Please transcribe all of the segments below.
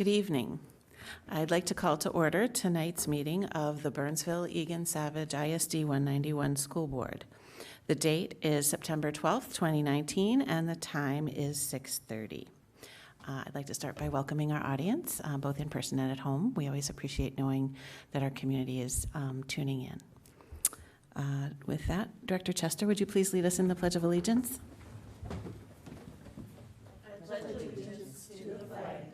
Good evening. I'd like to call to order tonight's meeting of the Burnsville Egan Savage ISD 191 School Board. The date is September 12th, 2019, and the time is 6:30. I'd like to start by welcoming our audience, both in person and at home. We always appreciate knowing that our community is tuning in. With that, Director Chester, would you please lead us in the Pledge of Allegiance? I pledge allegiance to the flag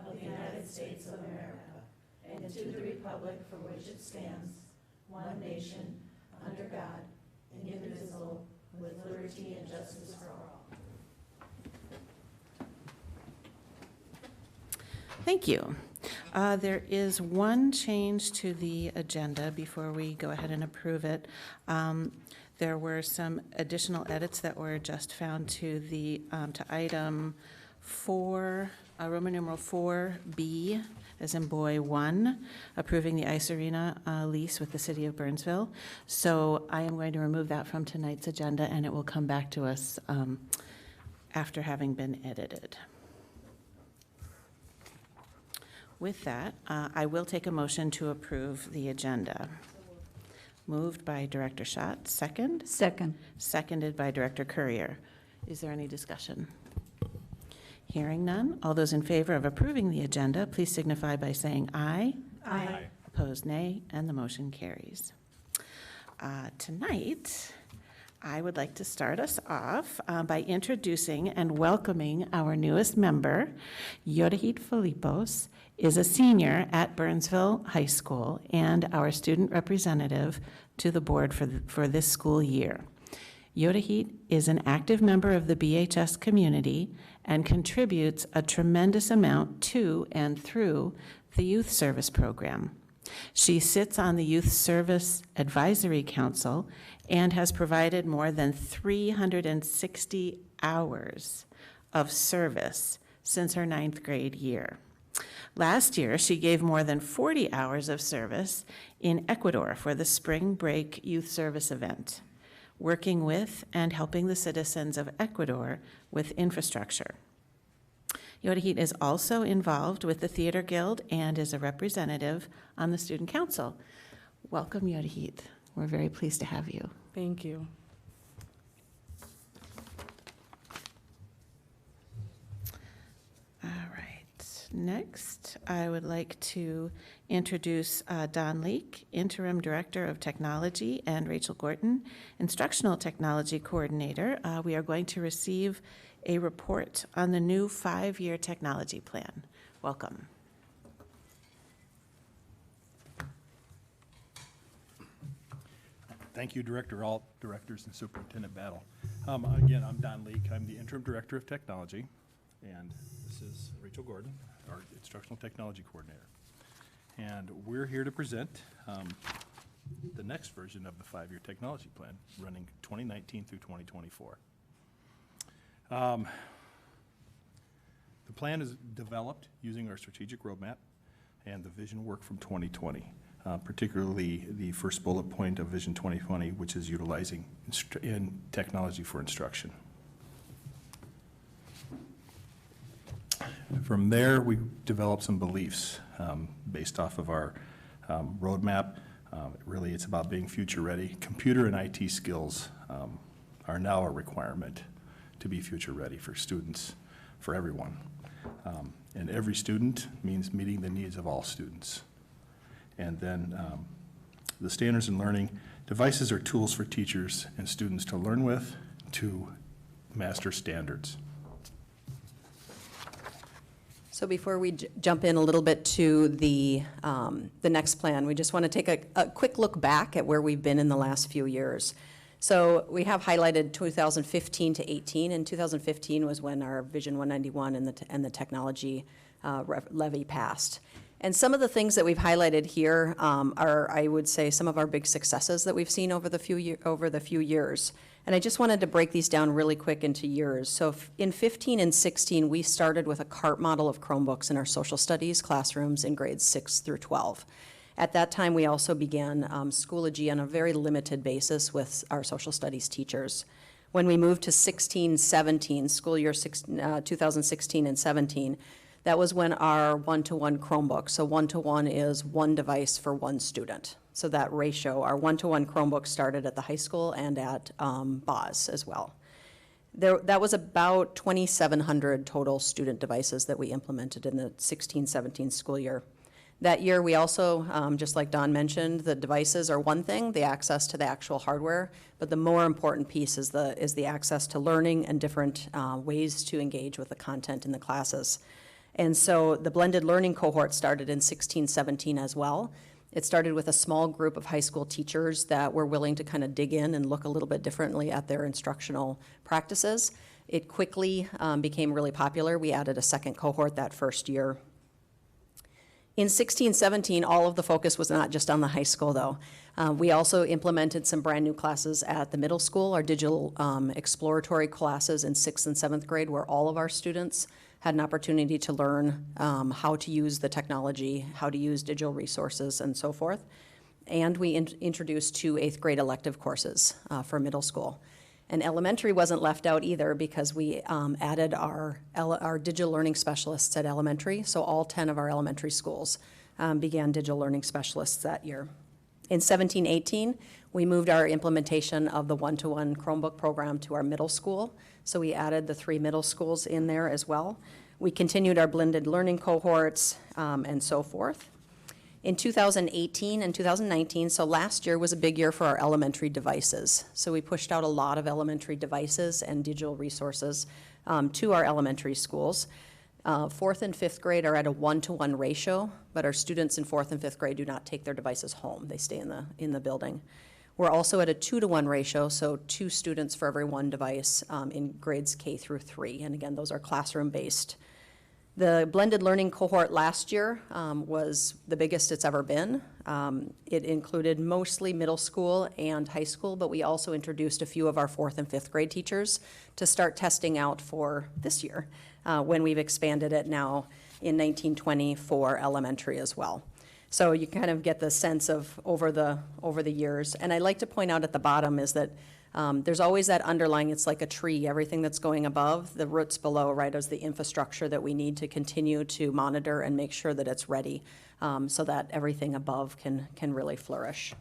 of the United States of America and to the republic for which it stands, one nation, under God, indivisible, with liberty and justice for all. Thank you. There is one change to the agenda before we go ahead and approve it. There were some additional edits that were just found to the to item 4, Roman numeral 4B, as in boy 1, approving the ice arena lease with the city of Burnsville. So I am going to remove that from tonight's agenda, and it will come back to us after having been edited. With that, I will take a motion to approve the agenda. Moved by Director Schott. Second? Second. Seconded by Director Courier. Is there any discussion? Hearing none. All those in favor of approving the agenda, please signify by saying aye. Aye. Opposed, nay, and the motion carries. Tonight, I would like to start us off by introducing and welcoming our newest member. Yodahit Filipos is a senior at Burnsville High School and our student representative to the board for this school year. Yodahit is an active member of the BHS community and contributes a tremendous amount to and through the Youth Service Program. She sits on the Youth Service Advisory Council and has provided more than 360 hours of service since her 9th grade year. Last year, she gave more than 40 hours of service in Ecuador for the Spring Break Youth Service event, working with and helping the citizens of Ecuador with infrastructure. Yodahit is also involved with the Theater Guild and is a representative on the Student Council. Welcome, Yodahit. We're very pleased to have you. Thank you. All right. Next, I would like to introduce Don Leake, Interim Director of Technology, and Rachel Gorton, Instructional Technology Coordinator. We are going to receive a report on the new 5-year technology plan. Welcome. Thank you, Director Alt, Directors, and Superintendent Battle. Again, I'm Don Leake. I'm the Interim Director of Technology, and this is Rachel Gordon, our Instructional Technology Coordinator. And we're here to present the next version of the 5-year technology plan, running 2019 through 2024. The plan is developed using our strategic roadmap and the vision work from 2020. Particularly the first bullet point of Vision 2020, which is utilizing in technology for instruction. From there, we developed some beliefs based off of our roadmap. Really, it's about being future ready. Computer and IT skills are now a requirement to be future ready for students, for everyone. And every student means meeting the needs of all students. And then the standards in learning. Devices are tools for teachers and students to learn with, to master standards. So before we jump in a little bit to the next plan, we just want to take a quick look back at where we've been in the last few years. So we have highlighted 2015 to 18, and 2015 was when our Vision 191 and the technology levy passed. And some of the things that we've highlighted here are, I would say, some of our big successes that we've seen over the few years. And I just wanted to break these down really quick into years. So in 15 and 16, we started with a CART model of Chromebooks in our social studies classrooms in grades 6 through 12. At that time, we also began Schoology on a very limited basis with our social studies teachers. When we moved to 16-17, school year 2016 and 17, That was when our one-to-one Chromebook, so one-to-one is one device for one student. So that ratio, our one-to-one Chromebook started at the high school and at BOS as well. That was about 2,700 total student devices that we implemented in the 16-17 school year. That year, we also, just like Don mentioned, the devices are one thing, the access to the actual hardware, but the more important piece is the access to learning and different ways to engage with the content in the classes. And so the blended learning cohort started in 16-17 as well. It started with a small group of high school teachers that were willing to kind of dig in and look a little bit differently at their instructional practices. It quickly became really popular. We added a second cohort that first year. In 16-17, all of the focus was not just on the high school, though. We also implemented some brand new classes at the middle school, our digital exploratory classes in 6th and 7th grade, where all of our students had an opportunity to learn how to use the technology, how to use digital resources, and so forth. And we introduced 2 8th grade elective courses for middle school. And elementary wasn't left out either, because we added our digital learning specialists at elementary. So all 10 of our elementary schools began digital learning specialists that year. In 17-18, we moved our implementation of the one-to-one Chromebook program to our middle school. So we added the 3 middle schools in there as well. We continued our blended learning cohorts and so forth. In 2018 and 2019, so last year was a big year for our elementary devices. So we pushed out a lot of elementary devices and digital resources to our elementary schools. 4th and 5th grade are at a 1-to-1 ratio, but our students in 4th and 5th grade do not take their devices home. They stay in the building. We're also at a 2-to-1 ratio, so 2 students for every 1 device in grades K through 3. And again, those are classroom-based. The blended learning cohort last year was the biggest it's ever been. It included mostly middle school and high school, but we also introduced a few of our 4th and 5th grade teachers to start testing out for this year, when we've expanded it now in 1920 for elementary as well. So you kind of get the sense of over the years. And I like to point out at the bottom is that there's always that underlying, it's like a tree, everything that's going above, the roots below, right, is the infrastructure that we need to continue to monitor and make sure that it's ready so that everything above can really flourish.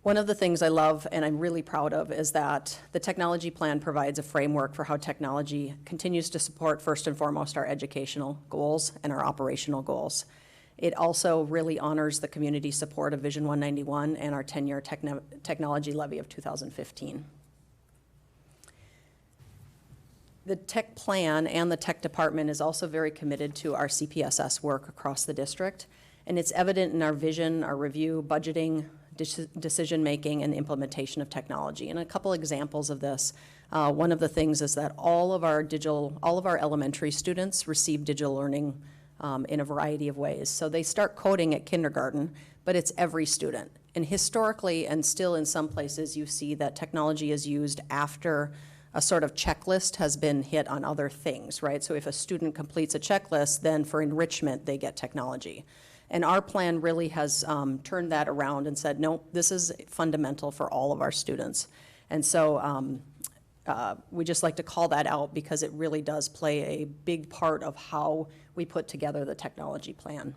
One of the things I love and I'm really proud of is that the technology plan provides a framework for how technology continues to support, first and foremost, our educational goals and our operational goals. It also really honors the community support of Vision 191 and our 10-year technology levy of 2015. The tech plan and the tech department is also very committed to our CPSS work across the district, and it's evident in our vision, our review, budgeting, decision-making, and implementation of technology. And a couple examples of this, one of the things is that all of our elementary students receive digital learning in a variety of ways. So they start coding at kindergarten, but it's every student. And historically, and still in some places, you see that technology is used after a sort of checklist has been hit on other things, right? So if a student completes a checklist, then for enrichment, they get technology. And our plan really has turned that around and said, no, this is fundamental for all of our students. And so we just like to call that out because it really does play a big part of how we put together the technology plan.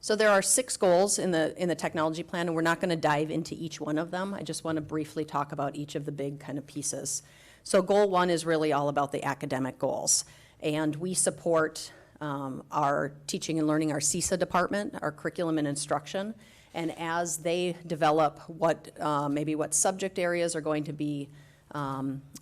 So there are 6 goals in the technology plan, and we're not going to dive into each one of them. I just want to briefly talk about each of the big kind of pieces. So goal 1 is really all about the academic goals, and we support our teaching and learning, our CISA department, our curriculum and instruction, and as they develop what subject areas are going to be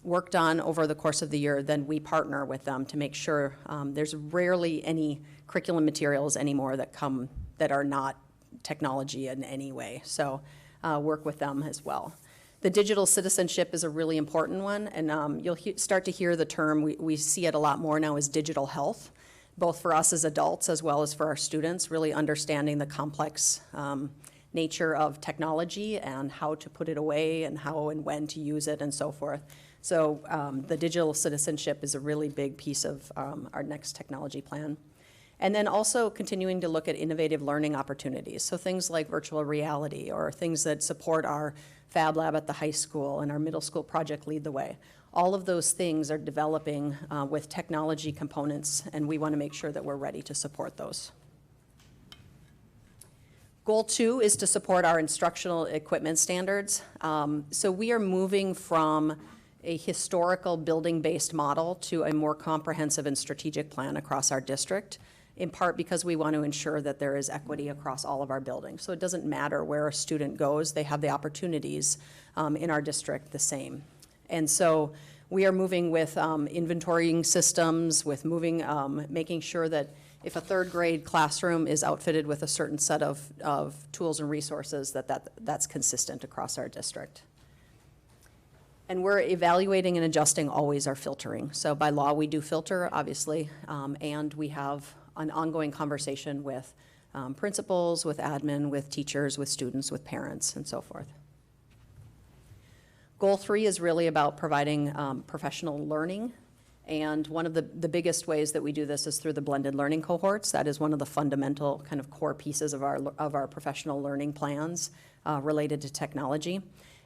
worked on over the course of the year, then we partner with them to make sure there's rarely any curriculum materials anymore that are not technology in any way. So work with them as well. The digital citizenship is a really important one, and you'll start to hear the term, we see it a lot more now, as digital health, both for us as adults as well as for our students, really understanding the complex nature of technology and how to put it away and how and when to use it and so forth. So the digital citizenship is a really big piece of our next technology plan. And then also continuing to look at innovative learning opportunities. So things like virtual reality or things that support our Fab Lab at the high school and our middle school project Lead the Way. all of those things are developing with technology components, and we want to make sure that we're ready to support those. Goal 2 is to support our instructional equipment standards. So we are moving from a historical building-based model to a more comprehensive and strategic plan across our district, in part because we want to ensure that there is equity across all of our buildings. So it doesn't matter where a student goes, they have the opportunities in our district the same. And so we are moving with inventorying systems, with making sure that if a third grade classroom is outfitted with a certain set of tools and resources, that's consistent across our district. And we're evaluating and adjusting always our filtering. So by law, we do filter, obviously, and we have an ongoing conversation with principals, with admin, with teachers, with students, with parents, and so forth. Goal 3 is really about providing professional learning. And one of the biggest ways that we do this is through the blended learning cohorts. That is one of the fundamental kind of core pieces of our professional learning plans related to technology.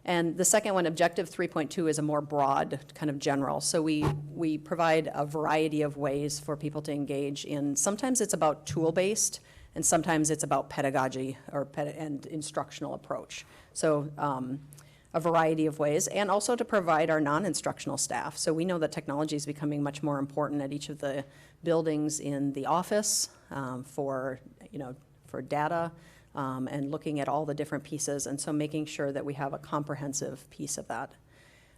And the second one, Objective 3.2, is a more broad kind of general. So we provide a variety of ways for people to engage in. Sometimes it's about tool-based, and sometimes it's about pedagogy and instructional approach. So a variety of ways, and also to provide our non-instructional staff. So we know that technology is becoming much more important at each of the buildings in the office for data, and looking at all the different pieces, and so making sure that we have a comprehensive piece of that.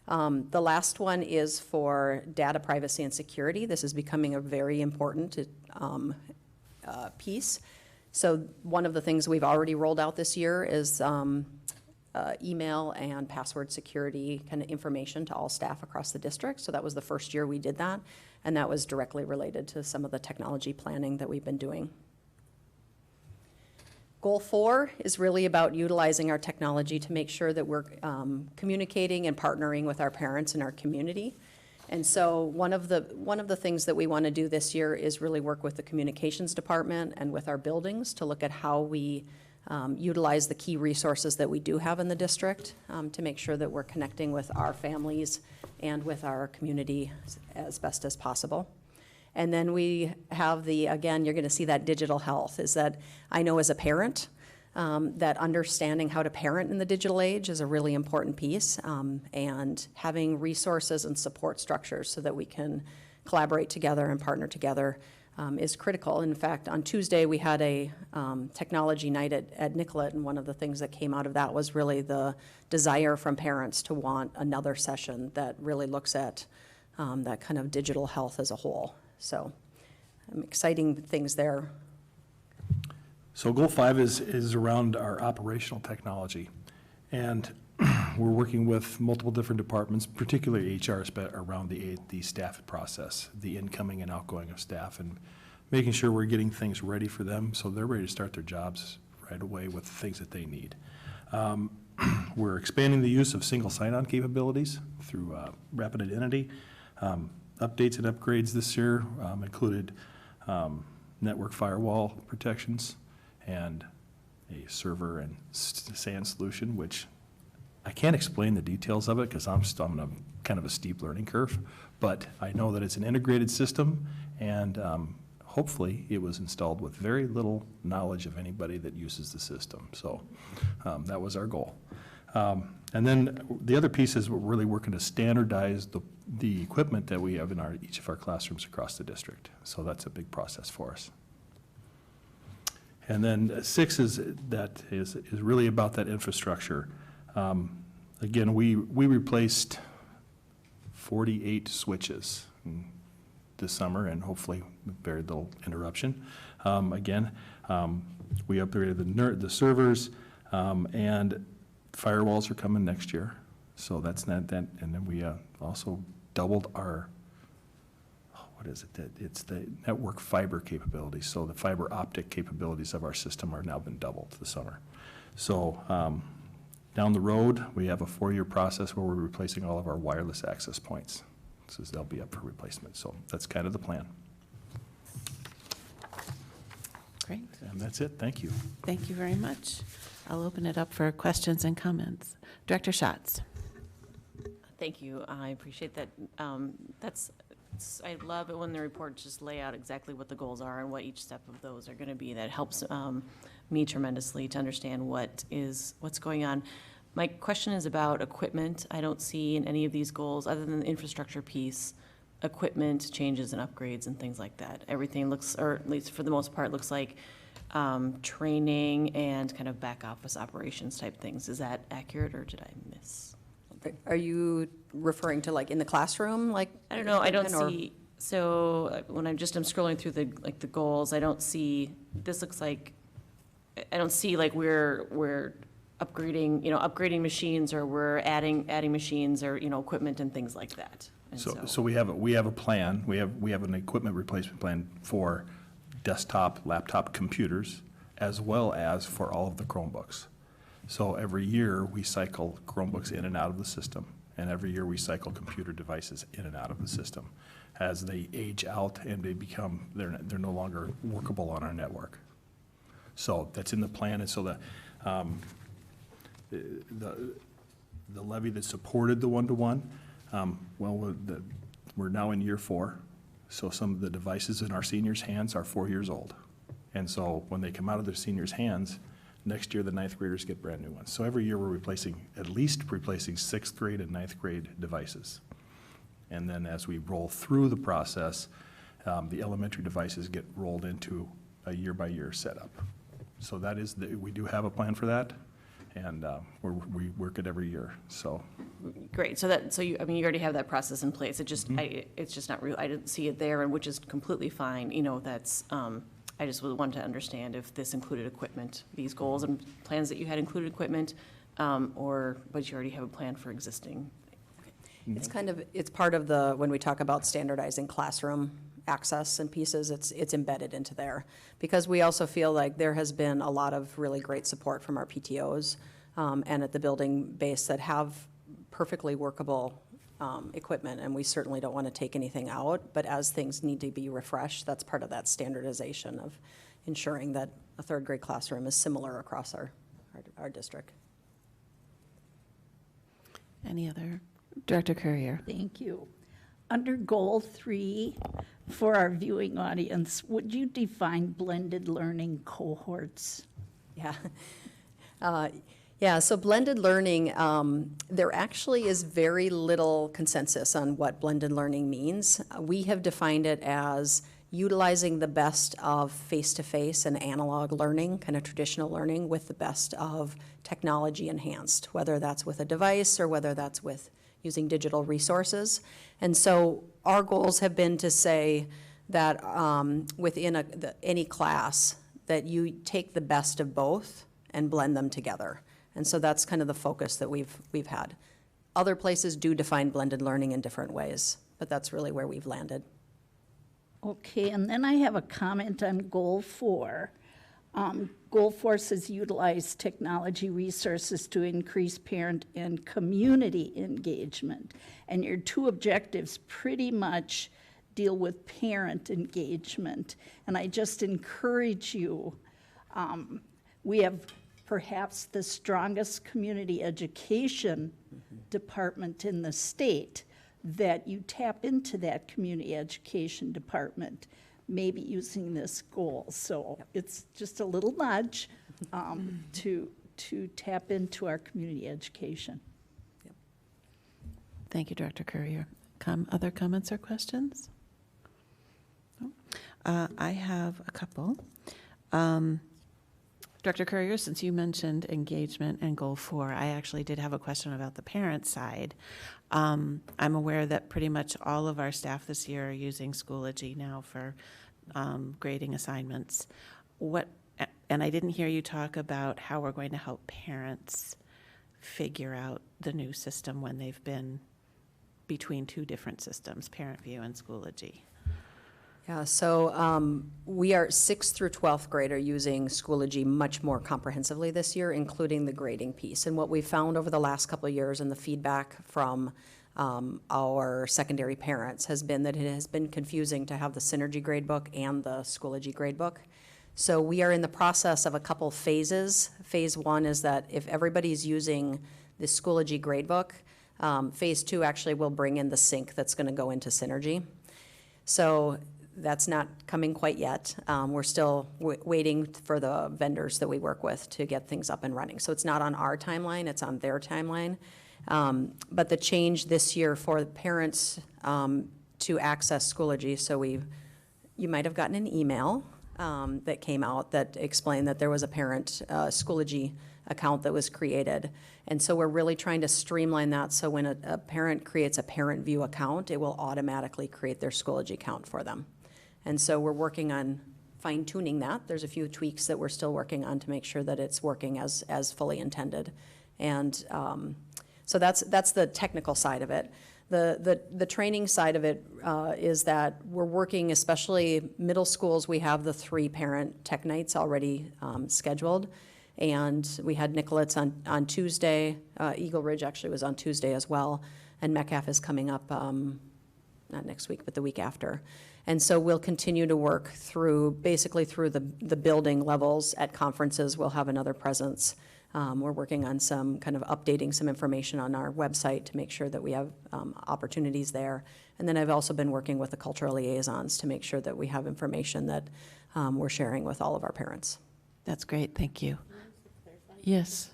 The last one is for data privacy and security. This is becoming a very important piece. So one of the things we've already rolled out this year is email and password security kind of information to all staff across the district. So that was the first year we did that, and that was directly related to some of the technology planning that we've been doing. Goal 4 is really about utilizing our technology to make sure that we're communicating and partnering with our parents and our community. And so one of the things that we want to do this year is really work with the communications department and with our buildings to look at how we utilize the key resources that we do have in the district to make sure that we're connecting with our families and with our community as best as possible. And then we have again, you're going to see that digital health, is that I know as a parent that understanding how to parent in the digital age is a really important piece, and having resources and support structures so that we can collaborate together and partner together is critical. In fact, on Tuesday, we had a technology night at Nicollet, and one of the things that came out of that was really the desire from parents to want another session that really looks at that kind of digital health as a whole. So exciting things there. So goal 5 is around our operational technology. And we're working with multiple different departments, particularly HR, around the staff process, the incoming and outgoing of staff, and making sure we're getting things ready for them so they're ready to start their jobs right away with the things that they need. We're expanding the use of single sign-on capabilities through Rapid Identity. Updates and upgrades this year included network firewall protections and a server and SAN solution, which I can't explain the details of it because I'm on a kind of a steep learning curve, but I know that it's an integrated system, and hopefully it was installed with very little knowledge of anybody that uses the system. So that was our goal. And then the other piece is we're really working to standardize the equipment that we have in each of our classrooms across the district. So that's a big process for us. And then 6 is really about that infrastructure. Again, we replaced 48 switches this summer, and hopefully with very little interruption. Again, we upgraded the servers, and firewalls are coming next year. So that's not that. And then we also doubled our, it's the network fiber capabilities. So the fiber optic capabilities of our system are now been doubled this summer. So down the road, we have a 4-year process where we're replacing all of our wireless access points. So they'll be up for replacement. So that's kind of the plan. Great. And that's it. Thank you. Thank you very much. I'll open it up for questions and comments. Director Schatz. Thank you. I appreciate that. I love it when the reports just lay out exactly what the goals are and what each step of those are going to be. That helps me tremendously to understand what's going on. My question is about equipment. I don't see in any of these goals, other than the infrastructure piece, equipment changes and upgrades and things like that. Everything looks, or at least for the most part, looks like training and kind of back office operations type things. Is that accurate, or did I miss? Are you referring to like in the classroom, like? I don't know, I don't equipment, or- see, so when I'm scrolling through the goals, I don't see, this looks like, I don't see like we're upgrading machines, or we're adding machines, or, equipment and things like that. And So we have a plan, we have an equipment replacement plan for desktop, laptop computers, as well as for all of the Chromebooks. So every year, we cycle Chromebooks in and out of the system, and every year we cycle computer devices in and out of the system. As they age out and they're no longer workable on our network. So that's in the plan, and so the levy that supported the one-to-one, we're now in year 4, so some of the devices in our seniors' hands are 4 years old. And so when they come out of their seniors' hands, next year the 9th graders get brand new ones. So every year we're at least replacing 6th grade and 9th grade devices. And then as we roll through the process, the elementary devices get rolled into a year-by-year setup. So that is, we do have a plan for that, and we work it every year, so. Great, you already have that process in place. It's just not real, I didn't see it there, and which is completely fine, I just wanted to understand if this included equipment, these goals and plans that you had included equipment, but you already have a plan for existing. It's part of when we talk about standardizing classroom access and pieces, it's embedded into there. Because we also feel like there has been a lot of really great support from our PTOs and at the building base that have perfectly workable equipment, and we certainly don't want to take anything out, but as things need to be refreshed, that's part of that standardization of ensuring that a 3rd grade classroom is similar across our district. Any other? Director Courier. Thank you. Under Goal 3, for our viewing audience, would you define blended learning cohorts? Yeah, so blended learning, there actually is very little consensus on what blended learning means. We have defined it as utilizing the best of face-to-face and analog learning, kind of traditional learning, with the best of technology enhanced, whether that's with a device or whether that's with using digital resources. And so our goals have been to say that within any class, that you take the best of both and blend them together. And so that's kind of the focus that we've had. Other places do define blended learning in different ways, but that's really where we've landed. Okay, and then I have a comment on Goal 4. Goal 4 says utilize technology resources to increase parent and community engagement. And your 2 objectives pretty much deal with parent engagement. And I just encourage you, we have perhaps the strongest community education department in the state, that you tap into that community education department, maybe using this goal. So it's just a little nudge to tap into our community education. Thank you, Director Courier. Other comments or questions? No? I have a couple. Director Courier, since you mentioned engagement and Goal 4, I actually did have a question about the parent side. I'm aware that pretty much all of our staff this year are using Schoology now for grading assignments. And I didn't hear you talk about how we're going to help parents figure out the new system when they've been between 2 different systems, ParentView and Schoology. Yeah, so we are 6th through 12th grade are using Schoology much more comprehensively this year, including the grading piece. And what we found over the last couple of years and the feedback from our secondary parents has been that it has been confusing to have the Synergy gradebook and the Schoology gradebook. So we are in the process of a couple phases. Phase 1 is that if everybody's using the Schoology gradebook, Phase 2 actually will bring in the sink that's going to go into Synergy. So that's not coming quite yet. We're still waiting for the vendors that we work with to get things up and running. So it's not on our timeline, it's on their timeline. But the change this year for parents to access Schoology, so you might have gotten an email that came out that explained that there was a parent Schoology account that was created. And so we're really trying to streamline that, so when a parent creates a parent view account, it will automatically create their Schoology account for them. And so we're working on fine tuning that. There's a few tweaks that we're still working on to make sure that it's working as fully intended. And so that's the technical side of it. The training side of it is that we're working, especially middle schools, we have the 3 parent tech nights already scheduled. And we had Nicolet's on Tuesday. Eagle Ridge actually was on Tuesday as well. And Metcalf is coming up, not next week, but the week after. And so we'll continue to work basically through the building levels at conferences. We'll have another presence. We're working on some kind of updating some information on our website to make sure that we have opportunities there. And then I've also been working with the cultural liaisons to make sure that we have information that we're sharing with all of our parents. That's great, thank you. Yes.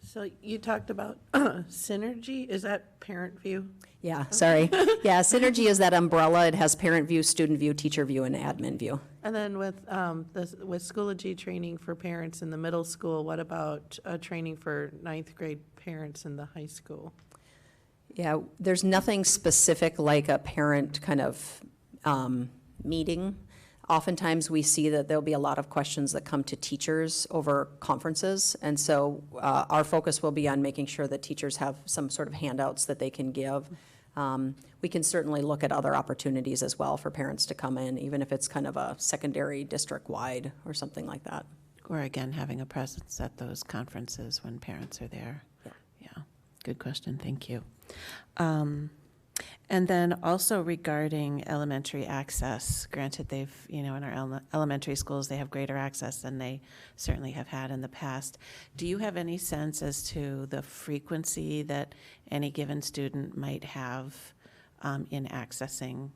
So you talked about Synergy, is that parent view? Yeah, sorry. Yeah, Synergy is that umbrella. It has parent view, student view, teacher view, and admin view. And then with Schoology training for parents in the middle school, what about training for 9th grade parents in the high school? Yeah, there's nothing specific like a parent kind of meeting. Oftentimes, we see that there'll be a lot of questions that come to teachers over conferences, and so our focus will be on making sure that teachers have some sort of handouts that they can give. We can certainly look at other opportunities as well for parents to come in, even if it's kind of a secondary district-wide or something like that. Or again, having a presence at those conferences when parents are there. Yeah, good question, thank you. And then also regarding elementary access, granted they've, in our elementary schools, they have greater access than they certainly have had in the past. Do you have any sense as to the frequency that any given student might have in accessing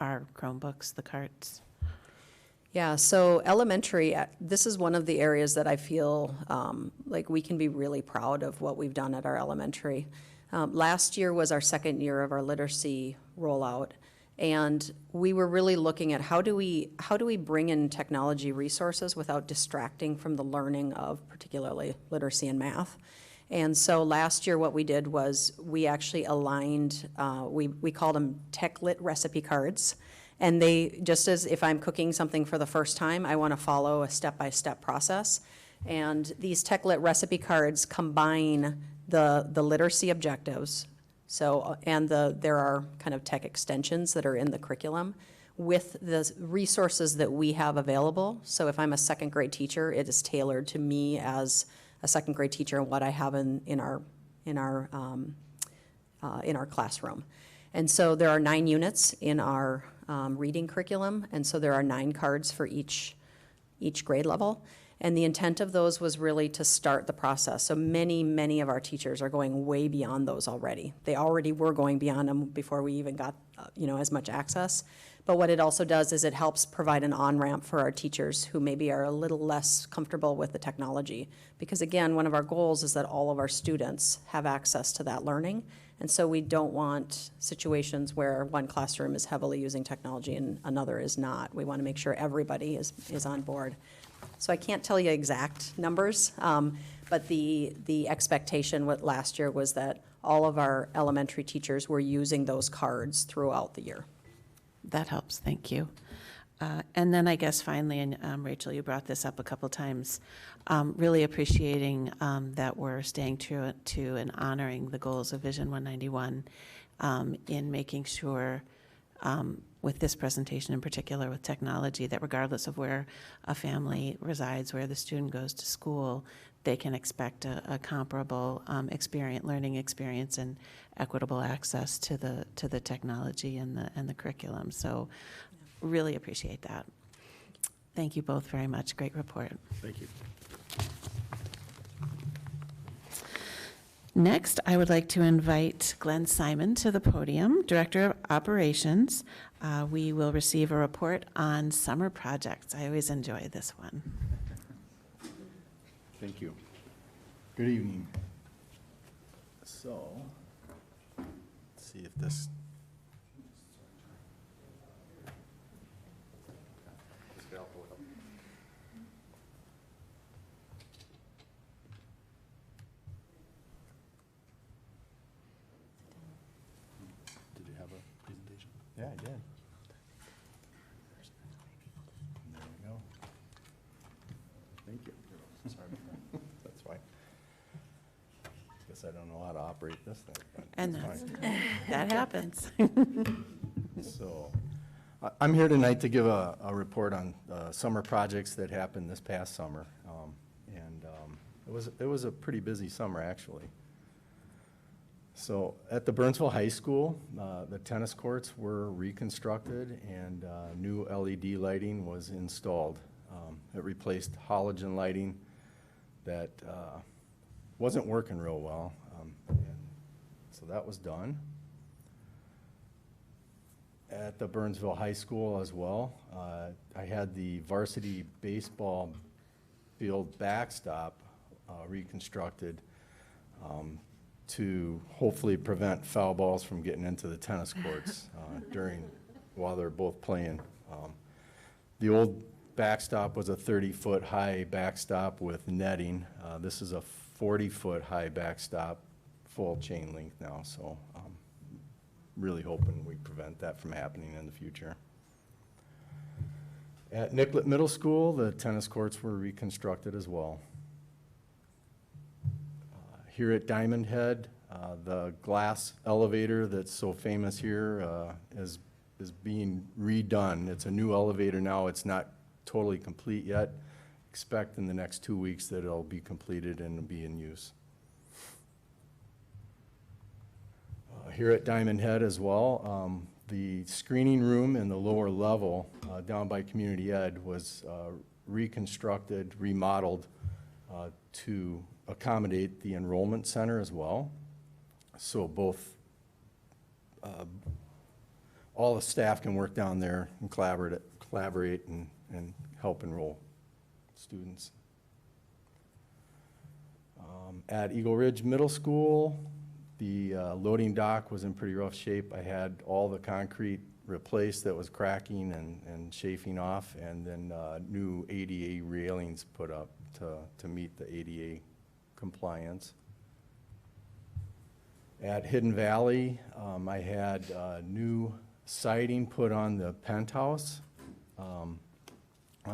our Chromebooks, the carts? Yeah, so elementary, this is one of the areas that I feel like we can be really proud of what we've done at our elementary. Last year was our second year of our literacy rollout, and we were really looking at how do we bring in technology resources without distracting from the learning of particularly literacy and math. And so last year what we did was we actually aligned, we called them tech lit recipe cards, and they, just as if I'm cooking something for the first time, I want to follow a step-by-step process. And these tech lit recipe cards combine the literacy objectives, so, and there are kind of tech extensions that are in the curriculum with the resources that we have available. So if I'm a second grade teacher, it is tailored to me as a second grade teacher and what I have in our classroom. And so there are 9 units in our reading curriculum, and so there are 9 cards for each grade level. And the intent of those was really to start the process. So many of our teachers are going way beyond those already. They already were going beyond them before we even got, as much access. But what it also does is it helps provide an on-ramp for our teachers who maybe are a little less comfortable with the technology. Because again, one of our goals is that all of our students have access to that learning. And so we don't want situations where one classroom is heavily using technology and another is not. We want to make sure everybody is on board. So I can't tell you exact numbers, but the expectation last year was that all of our elementary teachers were using those cards throughout the year. That helps, thank you. And then I guess finally, and Rachel, you brought this up a couple times, really appreciating that we're staying true to and honoring the goals of Vision 191 in making sure with this presentation in particular with technology, that regardless of where a family resides, where the student goes to school, they can expect a comparable learning experience and equitable access to the technology and the curriculum. So really appreciate that. Thank you both very much. Great report. Thank you. Next, I would like to invite Glenn Simon to the podium, Director of Operations. We will receive a report on summer projects. I always enjoy this one. Thank you. Good evening. So, let's see if this. Did you have a presentation? Yeah, I did. There we go. Thank you. Sorry about that. That's fine. Guess I don't know how to operate this thing. but And it's that's, fine. that happens. So, I'm here tonight to give a report on summer projects that happened this past summer. It was a pretty busy summer, actually. So, at the Burnsville High School, the tennis courts were reconstructed and new LED lighting was installed. It replaced halogen lighting that wasn't working real well. And so that was done. At the Burnsville High School as well, I had the varsity baseball field backstop reconstructed to hopefully prevent foul balls from getting into the tennis courts while they're both playing. The old backstop was a 30-foot high backstop with netting. This is a 40-foot high backstop, full chain link now, so really hoping we prevent that from happening in the future. At Nicollet Middle School, the tennis courts were reconstructed as well. Here at Diamond Head, the glass elevator that's so famous here is being redone. It's a new elevator now. It's not totally complete yet. Expect in the next 2 weeks that it'll be completed and be in use. Here at Diamond Head as well, the screening room in the lower level down by Community Ed was reconstructed, remodeled to accommodate the enrollment center as well. So both, all the staff can work down there and collaborate and help enroll students. At Eagle Ridge Middle School, the loading dock was in pretty rough shape. I had all the concrete replaced that was cracking and chafing off, and then new ADA railings put up to meet the ADA compliance. At Hidden Valley, I had new siding put on the penthouse on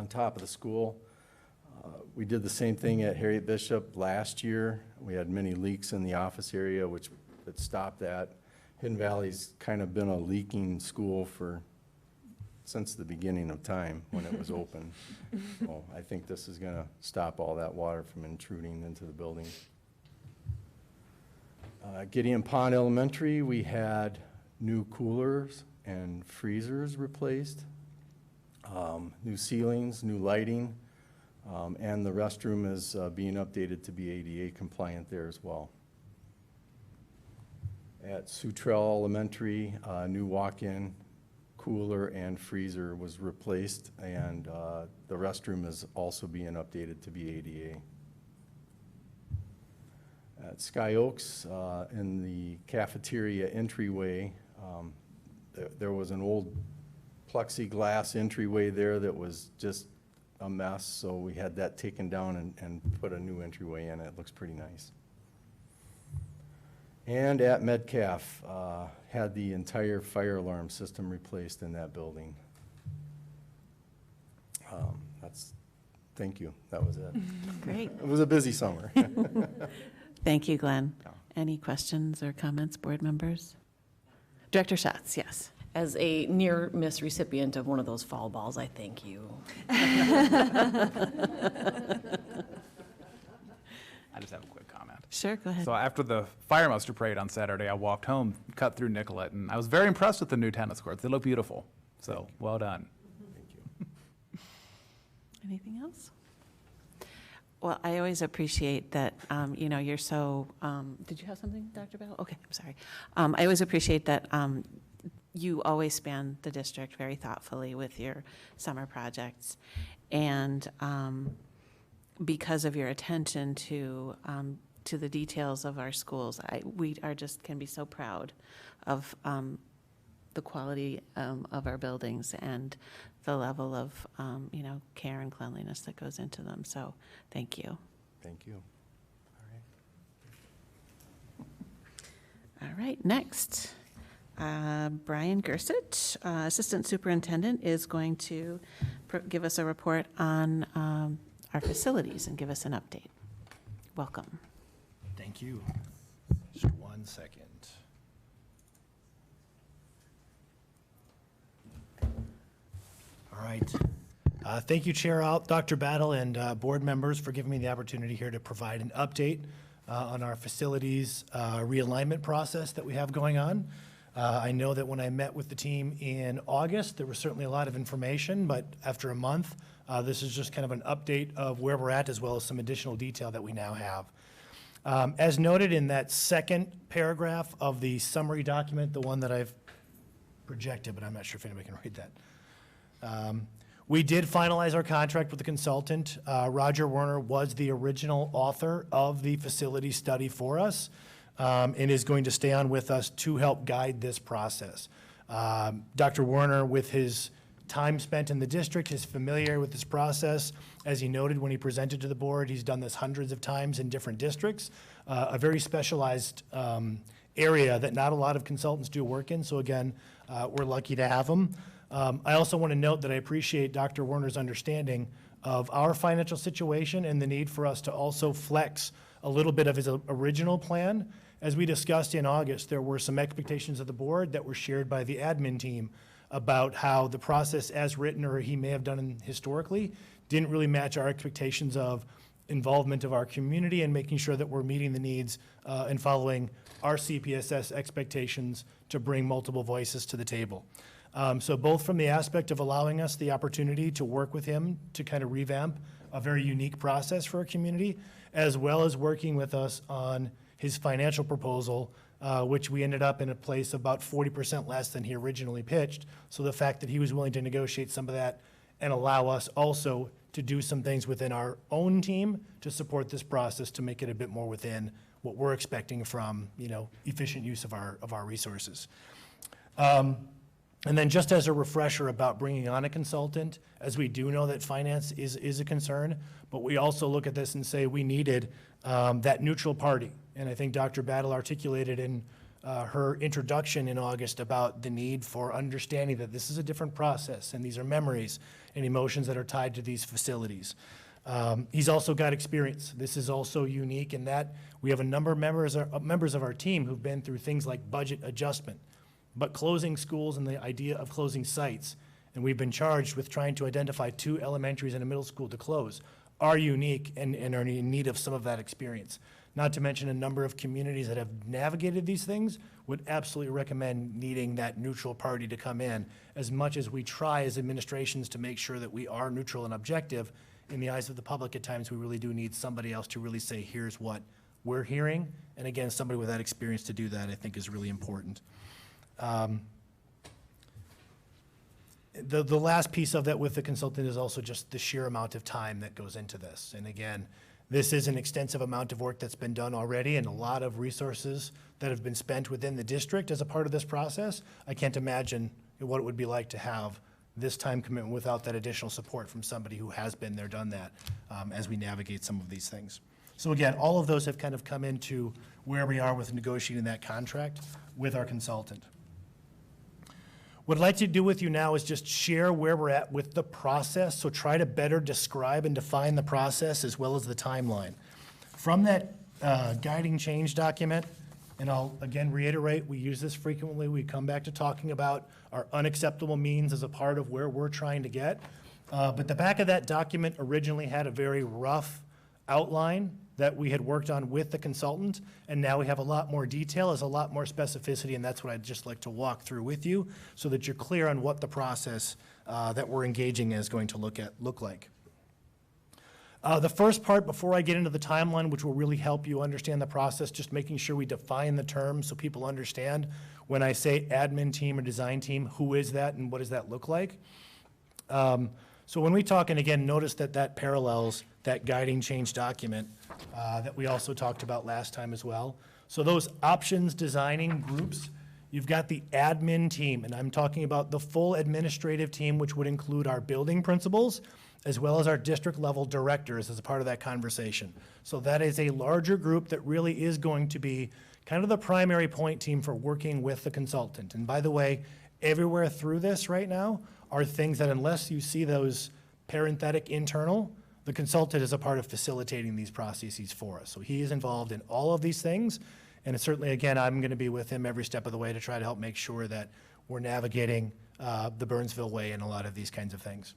top of the school. We did the same thing at Harriet Bishop last year. We had many leaks in the office area, which stopped that. Hidden Valley's kind of been a leaking school since the beginning of time when it was open. So I think this is going to stop all that water from intruding into the building. Gideon Pond Elementary, we had new coolers and freezers replaced, new ceilings, new lighting, and the restroom is being updated to be ADA compliant there as well. At Sutrell Elementary, new walk-in cooler and freezer was replaced, and the restroom is also being updated to be ADA. At Sky Oaks, in the cafeteria entryway, there was an old plexiglass entryway there that was just a mess, so we had that taken down and put a new entryway in. It looks pretty nice. And at Metcalf, had the entire fire alarm system replaced in that building. Thank you, that was it. Great. It was a busy summer. Thank you, Glenn. Yeah. Any questions or comments, board members? Director Schatz, yes. As a near miss recipient of one of those foul balls, I thank you. I just have a quick comment. Sure, go ahead. So after the fire muster parade on Saturday, I walked home, cut through Nicollet, and I was very impressed with the new tennis courts. They look beautiful. So well done. Thank you. Anything else? Well, I always appreciate that, you're so, did you have something, Dr. Bell? Okay, I'm sorry. I always appreciate that you always span the district very thoughtfully with your summer projects. And because of your attention to the details of our schools, we are just can be so proud of the quality of our buildings and the level of, care and cleanliness that goes into them. So thank you. Thank you. All right, next, Brian Gersich, Assistant Superintendent, is going to give us a report on our facilities and give us an update. Welcome. Thank you. Just 1 second. All right. Thank you, Chair Dr. Battle and board members for giving me the opportunity here to provide an update on our facilities realignment process that we have going on. I know that when I met with the team in August, there was certainly a lot of information, but after a month, this is just kind of an update of where we're at as well as some additional detail that we now have. As noted in that second paragraph of the summary document, the one that I've projected, but I'm not sure if anybody can read that. We did finalize our contract with the consultant. Roger Werner was the original author of the facility study for us, and is going to stay on with us to help guide this process. Dr. Werner, with his time spent in the district, is familiar with this process. As he noted when he presented to the board, he's done this hundreds of times in different districts, a very specialized area that not a lot of consultants do work in. So again, we're lucky to have him. I also want to note that I appreciate Dr. Werner's understanding of our financial situation and the need for us to also flex a little bit of his original plan. As we discussed in August, there were some expectations of the board that were shared by the admin team about how the process as written, or he may have done historically, didn't really match our expectations of involvement of our community and making sure that we're meeting the needs and following our CPSS expectations to bring multiple voices to the table. So both from the aspect of allowing us the opportunity to work with him to kind of revamp a very unique process for our community, as well as working with us on his financial proposal, which we ended up in a place about 40% less than he originally pitched. So the fact that he was willing to negotiate some of that and allow us also to do some things within our own team to support this process to make it a bit more within what we're expecting from, efficient use of our resources. And then just as a refresher about bringing on a consultant, as we do know that finance is a concern, but we also look at this and say we needed that neutral party. And I think Dr. Battle articulated in her introduction in August about the need for understanding that this is a different process and these are memories and emotions that are tied to these facilities. He's also got experience. This is also unique in that we have a number of members of our team who've been through things like budget adjustment, but closing schools and the idea of closing sites, and we've been charged with trying to identify 2 elementaries and a middle school to close, are unique and are in need of some of that experience. Not to mention a number of communities that have navigated these things would absolutely recommend needing that neutral party to come in, as much as we try as administrations to make sure that we are neutral and objective. In the eyes of the public, at times we really do need somebody else to really say, here's what we're hearing. And again, somebody with that experience to do that, I think, is really important. The last piece of that with the consultant is also just the sheer amount of time that goes into this. And again, this is an extensive amount of work that's been done already and a lot of resources that have been spent within the district as a part of this process. I can't imagine what it would be like to have this time commitment without that additional support from somebody who has been there, done that, as we navigate some of these things. So again, all of those have kind of come into where we are with negotiating that contract with our consultant. What I'd like to do with you now is just share where we're at with the process, so try to better describe and define the process as well as the timeline. From that guiding change document, and I'll again reiterate, we use this frequently, we come back to talking about our unacceptable means as a part of where we're trying to get. But the back of that document originally had a very rough outline that we had worked on with the consultant, and now we have a lot more detail, there's a lot more specificity, and that's what I'd just like to walk through with you so that you're clear on what the process that we're engaging in is going to look like. The first part, before I get into the timeline, which will really help you understand the process, just making sure we define the terms so people understand when I say admin team or design team, who is that and what does that look like? So when we talk, and again, notice that that parallels that guiding change document that we also talked about last time as well. So those options designing groups, you've got the admin team, and I'm talking about the full administrative team, which would include our building principals, as well as our district level directors as a part of that conversation. So that is a larger group that really is going to be kind of the primary point team for working with the consultant. And by the way, everywhere through this right now are things that unless you see those parenthetic internal, the consultant is a part of facilitating these processes for us. So he is involved in all of these things. And certainly, again, I'm going to be with him every step of the way to try to help make sure that we're navigating the Burnsville way in a lot of these kinds of things.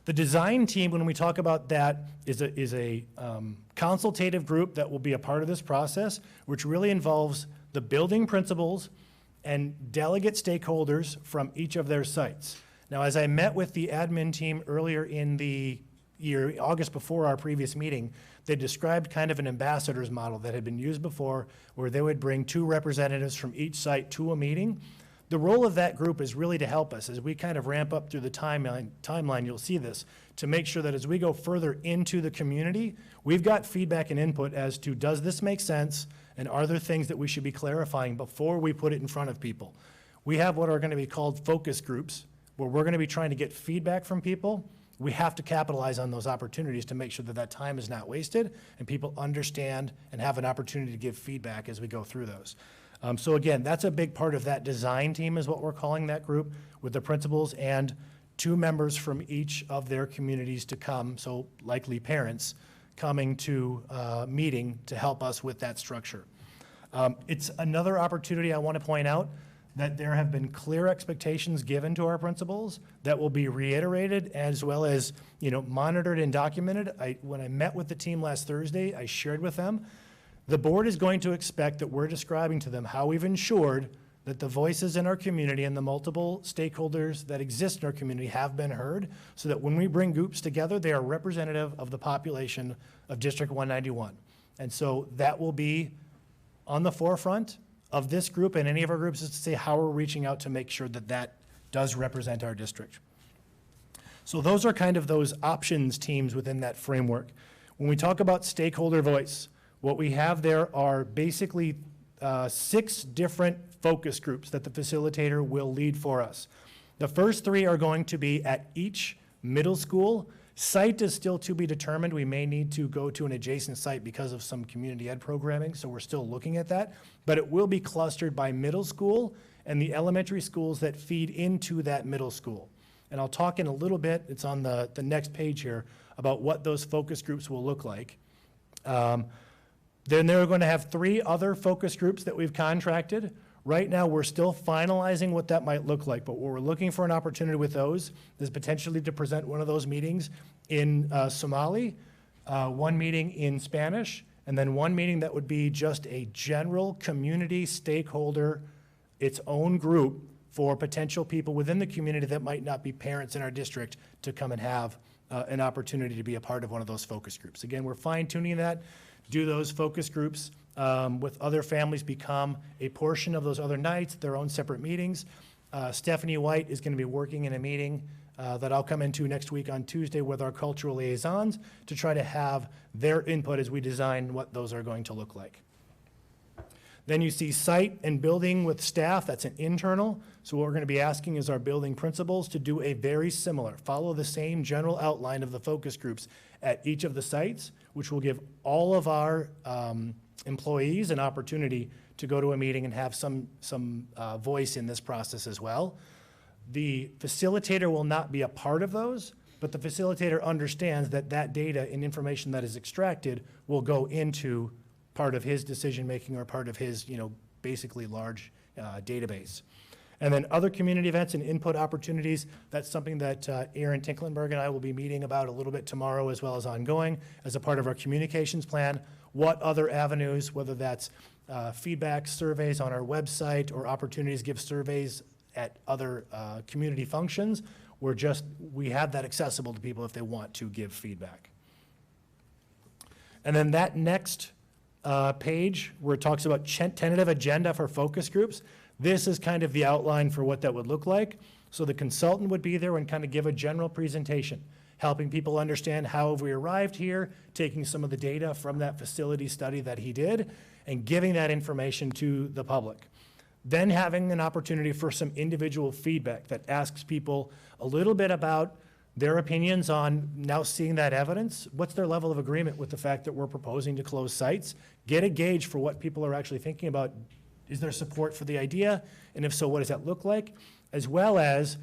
The design team, when we talk about that, is a consultative group that will be a part of this process, which really involves the building principals and delegate stakeholders from each of their sites. Now, as I met with the admin team earlier in the year, August before our previous meeting, they described kind of an ambassadors model that had been used before, where they would bring 2 representatives from each site to a meeting. The role of that group is really to help us as we kind of ramp up through the timeline, you'll see this, to make sure that as we go further into the community, we've got feedback and input as to does this make sense, and are there things that we should be clarifying before we put it in front of people. We have what are going to be called focus groups, where we're going to be trying to get feedback from people. We have to capitalize on those opportunities to make sure that that time is not wasted and people understand and have an opportunity to give feedback as we go through those. So again, that's a big part of that design team is what we're calling that group, with the principals and 2 members from each of their communities to come, so likely parents, coming to a meeting to help us with that structure. It's another opportunity I want to point out that there have been clear expectations given to our principals that will be reiterated as well as, monitored and documented. When I met with the team last Thursday, I shared with them, the board is going to expect that we're describing to them how we've ensured that the voices in our community and the multiple stakeholders that exist in our community have been heard, so that when we bring groups together, they are representative of the population of District 191. And so that will be on the forefront of this group and any of our groups, is to say how we're reaching out to make sure that that does represent our district. So those are kind of those options teams within that framework. When we talk about stakeholder voice, what we have there are basically 6 different focus groups that the facilitator will lead for us. The first 3 are going to be at each middle school. Site is still to be determined. We may need to go to an adjacent site because of some community ed programming, so we're still looking at that. But it will be clustered by middle school and the elementary schools that feed into that middle school. And I'll talk in a little bit, it's on the next page here, about what those focus groups will look like. Then they're going to have 3 other focus groups that we've contracted. Right now, we're still finalizing what that might look like, but we're looking for an opportunity with those is potentially to present one of those meetings in Somali, 1 meeting in Spanish, and then 1 meeting that would be just a general community stakeholder, its own group for potential people within the community that might not be parents in our district to come and have an opportunity to be a part of one of those focus groups. Again, we're fine-tuning that. Do those focus groups with other families become a portion of those other nights, their own separate meetings. Stephanie White is going to be working in a meeting that I'll come into next week on Tuesday with our cultural liaisons to try to have their input as we design what those are going to look like. Then you see site and building with staff, that's an internal. So what we're going to be asking is our building principals to do a very similar, follow the same general outline of the focus groups at each of the sites, which will give all of our employees an opportunity to go to a meeting and have some voice in this process as well. The facilitator will not be a part of those, but the facilitator understands that that data and information that is extracted will go into part of his decision-making or part of his, basically large database. And then other community events and input opportunities, that's something that Aaron Tinklenberg and I will be meeting about a little bit tomorrow as well as ongoing as a part of our communications plan. What other avenues, whether that's feedback surveys on our website or opportunities to give surveys at other community functions, we have that accessible to people if they want to give feedback. And then that next page where it talks about tentative agenda for focus groups, this is kind of the outline for what that would look like. So the consultant would be there and kind of give a general presentation, helping people understand how have we arrived here, taking some of the data from that facility study that he did, and giving that information to the public. Then having an opportunity for some individual feedback that asks people a little bit about their opinions on now seeing that evidence. What's their level of agreement with the fact that we're proposing to close sites? Get a gauge for what people are actually thinking about. Is there support for the idea? And if so, what does that look like? As well as,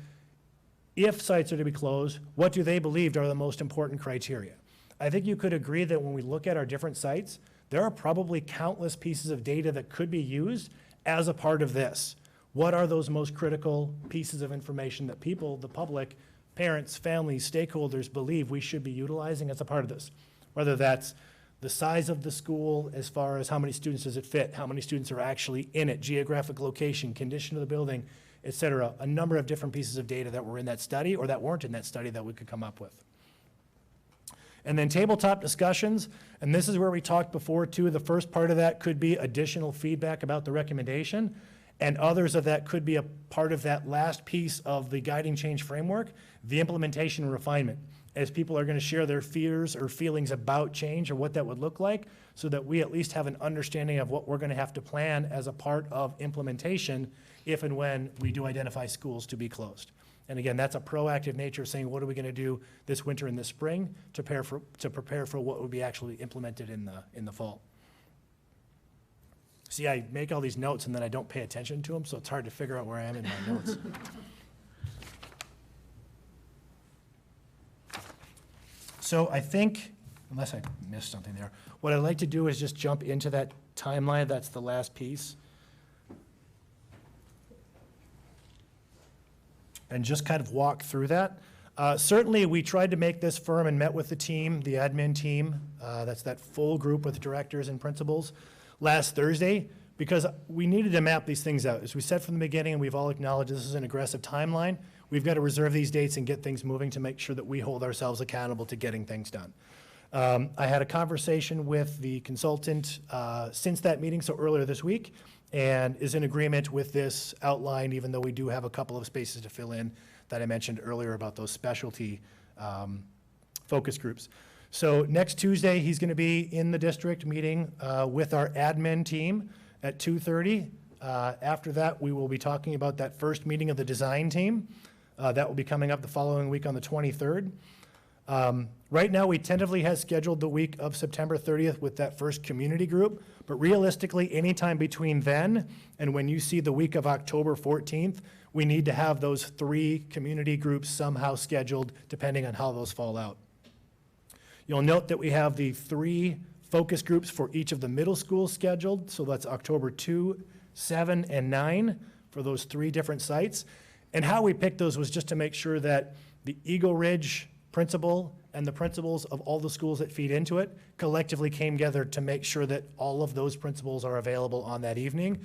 if sites are to be closed, what do they believe are the most important criteria? I think you could agree that when we look at our different sites, there are probably countless pieces of data that could be used as a part of this. What are those most critical pieces of information that people, the public, parents, families, stakeholders believe we should be utilizing as a part of this? Whether that's the size of the school as far as how many students does it fit, how many students are actually in it, geographic location, condition of the building, et cetera. A number of different pieces of data that were in that study or that weren't in that study that we could come up with. And then tabletop discussions, and this is where we talked before too. The first part of that could be additional feedback about the recommendation, and others of that could be a part of that last piece of the guiding change framework, the implementation and refinement, as people are going to share their fears or feelings about change or what that would look like, so that we at least have an understanding of what we're going to have to plan as a part of implementation if and when we do identify schools to be closed. And again, that's a proactive nature of saying, what are we going to do this winter and this spring to prepare for what would be actually implemented in the fall. See, I make all these notes and then I don't pay attention to them, so it's hard to figure out where I am in my notes. So I think, unless I missed something there, what I'd like to do is just jump into that timeline. That's the last piece. And just kind of walk through that. Certainly, we tried to make this firm and met with the team, the admin team, that's that full group with directors and principals, last Thursday, because we needed to map these things out. As we said from the beginning, and we've all acknowledged this is an aggressive timeline, we've got to reserve these dates and get things moving to make sure that we hold ourselves accountable to getting things done. I had a conversation with the consultant since that meeting, so earlier this week, and is in agreement with this outline, even though we do have a couple of spaces to fill in that I mentioned earlier about those specialty focus groups. So next Tuesday, he's going to be in the district meeting with our admin team at 2:30. After that, we will be talking about that first meeting of the design team. That will be coming up the following week on the 23rd. Right now, we tentatively have scheduled the week of September 30th with that first community group, but realistically, anytime between then and when you see the week of October 14th, we need to have those 3 community groups somehow scheduled, depending on how those fall out. You'll note that we have the 3 focus groups for each of the middle schools scheduled, so that's October 2, 7, and 9 for those 3 different sites. And how we picked those was just to make sure that the Eagle Ridge principal and the principals of all the schools that feed into it collectively came together to make sure that all of those principals are available on that evening.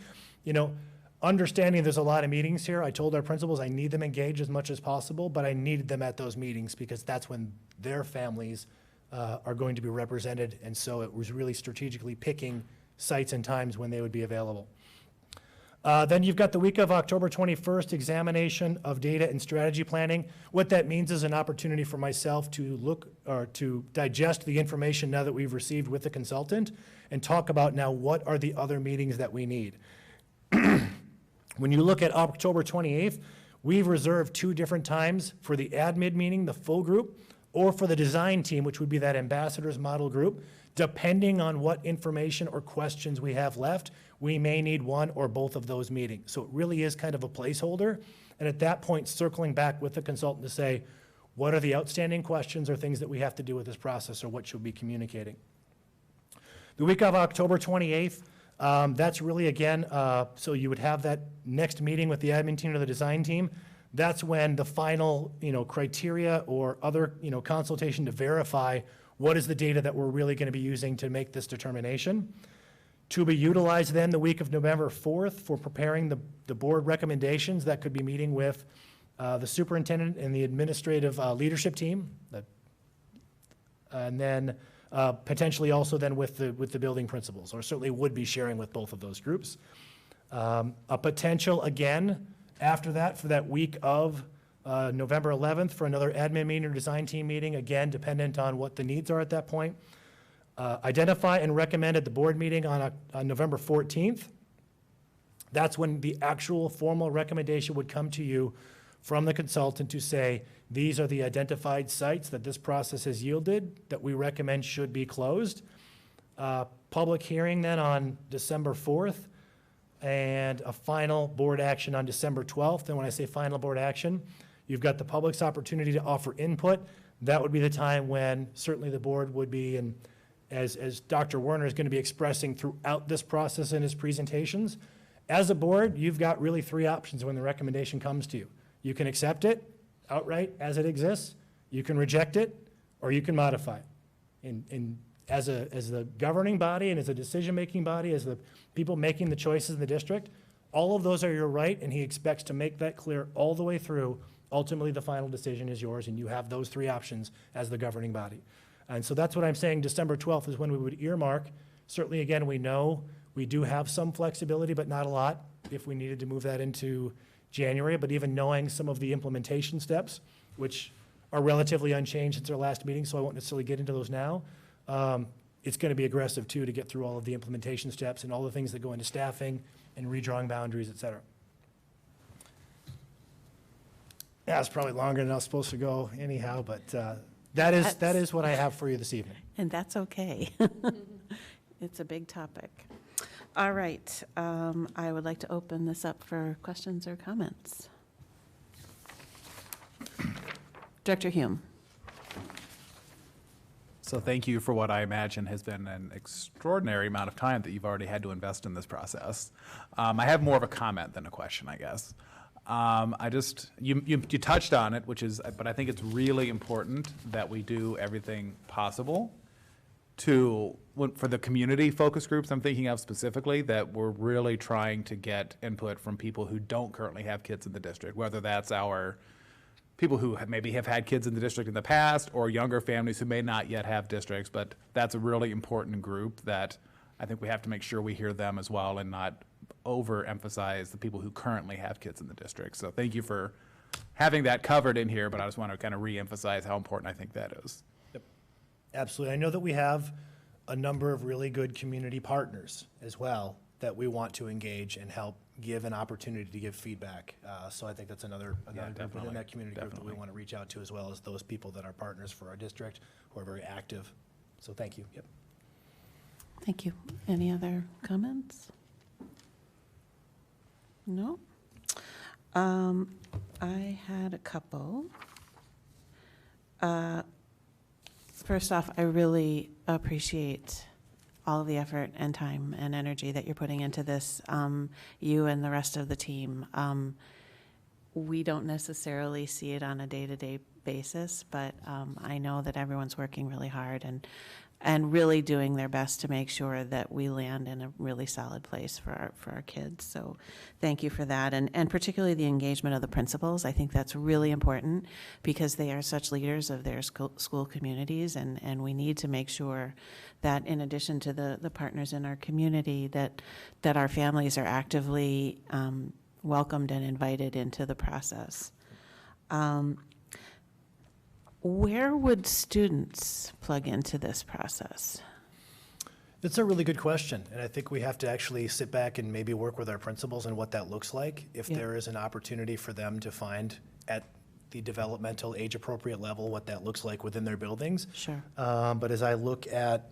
You know, understanding there's a lot of meetings here, I told our principals I need them engaged as much as possible, but I needed them at those meetings because that's when their families are going to be represented, and so it was really strategically picking sites and times when they would be available. Then you've got the week of October 21st, examination of data and strategy planning. What that means is an opportunity for myself to look or to digest the information now that we've received with the consultant and talk about now what are the other meetings that we need. When you look at October 28th, we've reserved 2 different times for the admin meeting, the full group, or for the design team, which would be that ambassadors model group. Depending on what information or questions we have left, we may need one or both of those meetings. So it really is kind of a placeholder. And at that point, circling back with the consultant to say, what are the outstanding questions or things that we have to do with this process, or what should we be communicating? The week of October 28th, that's really, again, so you would have that next meeting with the admin team or the design team. That's when the final, criteria or other, consultation to verify what is the data that we're really going to be using to make this determination. To be utilized then the week of November 4th for preparing the board recommendations. That could be meeting with the superintendent and the administrative leadership team. And then potentially also then with the building principals, or certainly would be sharing with both of those groups. A potential, again, after that, for that week of November 11th, for another admin meeting or design team meeting, again, dependent on what the needs are at that point. Identify and recommend at the board meeting on November 14th. That's when the actual formal recommendation would come to you from the consultant to say, these are the identified sites that this process has yielded that we recommend should be closed. Public hearing then on December 4th, and a final board action on December 12th. And when I say final board action, you've got the public's opportunity to offer input. That would be the time when certainly the board would be, and as Dr. Werner is going to be expressing throughout this process in his presentations, as a board, you've got really three options when the recommendation comes to you. You can accept it outright as it exists, you can reject it, or you can modify it. And as the governing body and as a decision-making body, as the people making the choices in the district, all of those are your right, and he expects to make that clear all the way through. Ultimately, the final decision is yours, and you have those three options as the governing body. And so that's what I'm saying. December 12th is when we would earmark. Certainly, again, we know we do have some flexibility, but not a lot, if we needed to move that into January. But even knowing some of the implementation steps, which are relatively unchanged since our last meeting, so I won't necessarily get into those now. It's going to be aggressive, too, to get through all of the implementation steps and all the things that go into staffing and redrawing boundaries, et cetera. That's probably longer than I was supposed to go anyhow, but that is what I have for you this evening. And that's okay. It's a big topic. All right, I would like to open this up for questions or comments. Director Hume. So thank you for what I imagine has been an extraordinary amount of time that you've already had to invest in this process. I have more of a comment than a question, I guess. You touched on it, but I think it's really important that we do everything possible for the community focus groups I'm thinking of specifically, that we're really trying to get input from people who don't currently have kids in the district, whether that's our people who maybe have had kids in the district in the past, or younger families who may not yet have districts, but that's a really important group that I think we have to make sure we hear them as well and not overemphasize the people who currently have kids in the district. So thank you for having that covered in here, but I just want to kind of reemphasize how important I think that is. Yep. Absolutely. I know that we have a number of really good community partners as well that we want to engage and help give an opportunity to give feedback. So I think that's another group within that community group that we want to reach out to, as well as those people that are partners for our district who are very active. So thank you. Yep. Thank you. Any other comments? No? I had a couple. First off, I really appreciate all of the effort and time and energy that you're putting into this, you and the rest of the team. We don't necessarily see it on a day-to-day basis, but I know that everyone's working really hard and really doing their best to make sure that we land in a really solid place for our kids. So thank you for that. And particularly the engagement of the principals. I think that's really important because they are such leaders of their school communities, and we need to make sure that in addition to the partners in our community, that our families are actively welcomed and invited into the process. Where would students plug into this process? That's a really good question, and I think we have to actually sit back and maybe work with our principals on what that looks like. If there is an opportunity for them to find at the developmental age-appropriate level what that looks like within their buildings. Sure. But as I look at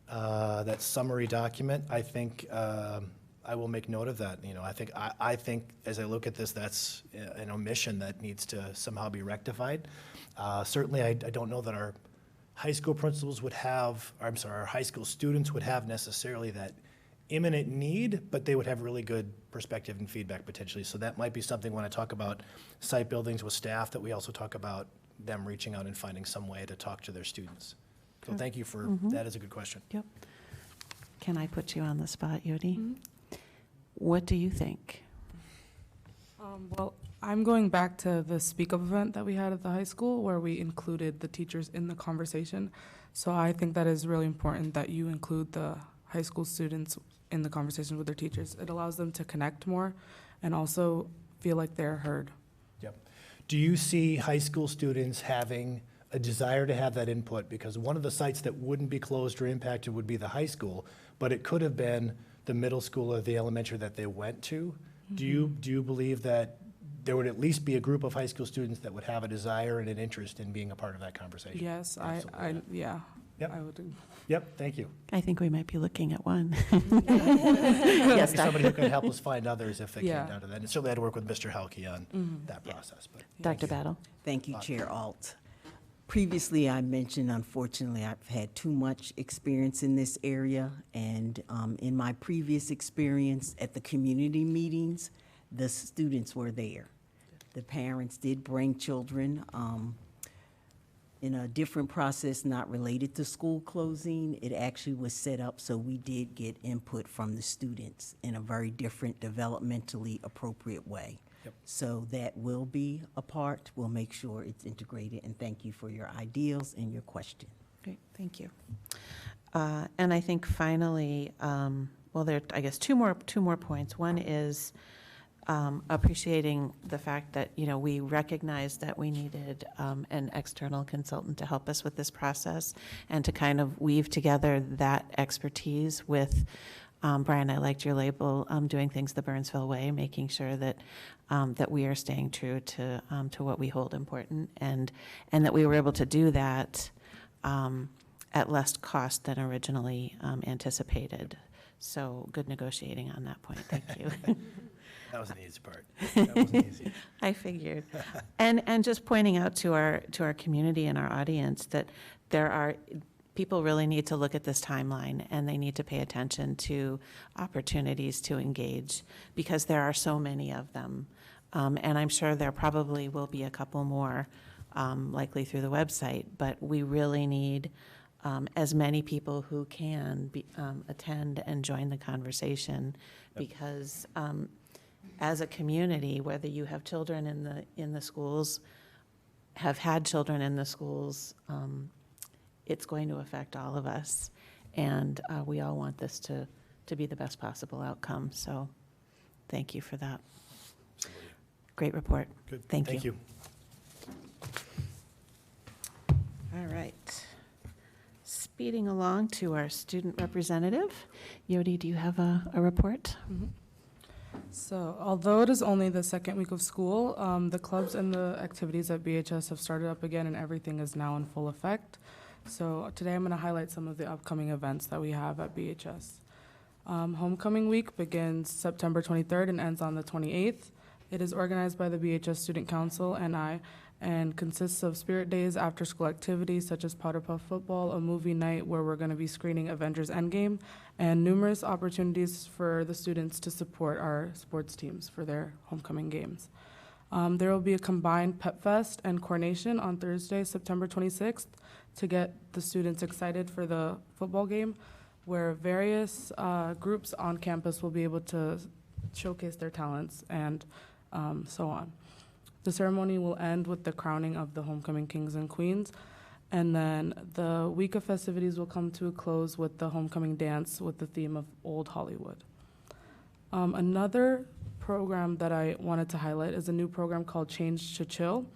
that summary document, I think I will make note of that. You know, I think as I look at this, that's an omission that needs to somehow be rectified. Certainly, I don't know that our high school principals would have, our high school students would have necessarily that imminent need, but they would have really good perspective and feedback potentially. So that might be something when I talk about site buildings with staff, that we also talk about them reaching out and finding some way to talk to their students. So thank you for, that is a good question. Yep. Can I put you on the spot, Yodi? What do you think? Well, I'm going back to the Speak Up event that we had at the high school where we included the teachers in the conversation. So I think that is really important that you include the high school students in the conversation with their teachers. It allows them to connect more and also feel like they're heard. Yep. Do you see high school students having a desire to have that input? Because one of the sites that wouldn't be closed or impacted would be the high school, but it could have been the middle school or the elementary that they went to. Do you believe that there would at least be a group of high school students that would have a desire and an interest in being a part of that conversation? Yes, Absolutely. yeah. Yep. I would. Yep, thank you. I think we might be looking at one. Yes, Yes, somebody who can help us find others if it came Yeah. down to that. And certainly I had to work with Mr. Halke on that process. But Dr. Battle? Thank you, Chair Alt. Previously, I mentioned, unfortunately, I've had too much experience in this area, and in my previous experience at the community meetings, the students were there. The parents did bring children in a different process not related to school closing. It actually was set up so we did get input from the students in a very different, developmentally appropriate way. Yep. So that will be a part. We'll make sure it's integrated, and thank you for your ideas and your question. Great, thank you. And I think finally, well, there, I guess, two more points. One is appreciating the fact that, you know, we recognized that we needed an external consultant to help us with this process and to kind of weave together that expertise with, Brian, I liked your label, doing things the Burnsville way, making sure that that we are staying true to what we hold important, and that we were able to do that at less cost than originally anticipated. So good negotiating on that point. Thank you. that was an easy part. That wasn't easy. I figured. And just pointing out to our community and our audience that people really need to look at this timeline, and they need to pay attention to opportunities to engage, because there are so many of them. And I'm sure there probably will be a couple more, likely through the website, but we really need as many people who can attend and join the conversation, because as a community, whether you have children in the schools, have had children in the schools, it's going to affect all of us, and we all want this to be the best possible outcome. So thank you for that. Absolutely. Great report. Good. Thank you. All right. Speeding along to our student representative. Yodi, do you have a report? Mm-hmm. So although it is only the second week of school, the clubs and the activities at BHS have started up again, and everything is now in full effect. So today I'm going to highlight some of the upcoming events that we have at BHS. Homecoming Week begins September 23rd and ends on the 28th. It is organized by the BHS Student Council and consists of spirit days, after-school activities such as powder puff football, a movie night where we're going to be screening Avengers Endgame, and numerous opportunities for the students to support our sports teams for their homecoming games. There will be a combined Pep Fest and Coronation on Thursday, September 26th, to get the students excited for the football game, where various groups on campus will be able to showcase their talents and so on. The ceremony will end with the crowning of the homecoming kings and queens, and then the week of festivities will come to a close with the homecoming dance with the theme of Old Hollywood. Another program that I wanted to highlight is a new program called Change to Chill.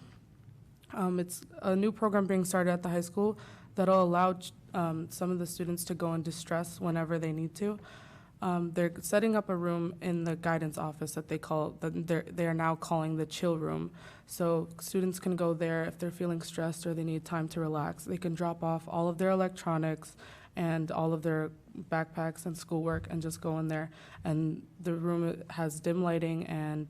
It's a new program being started at the high school that'll allow some of the students to go in distress whenever they need to. They're setting up a room in the guidance office that they are now calling the chill room. So students can go there if they're feeling stressed or they need time to relax. They can drop off all of their electronics and all of their backpacks and schoolwork and just go in there. And the room has dim lighting and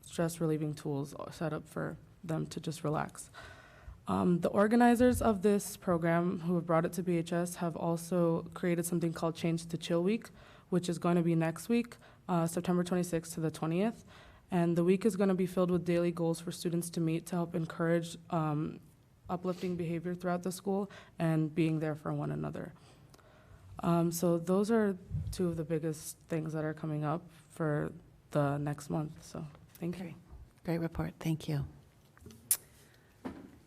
stress relieving tools set up for them to just relax. The organizers of this program, who have brought it to BHS, have also created something called Change to Chill Week, which is going to be next week, September 26th to the 20th. And the week is going to be filled with daily goals for students to meet to help encourage uplifting behavior throughout the school and being there for one another. So those are two of the biggest things that are coming up for the next month. So thank you. Great report, thank you.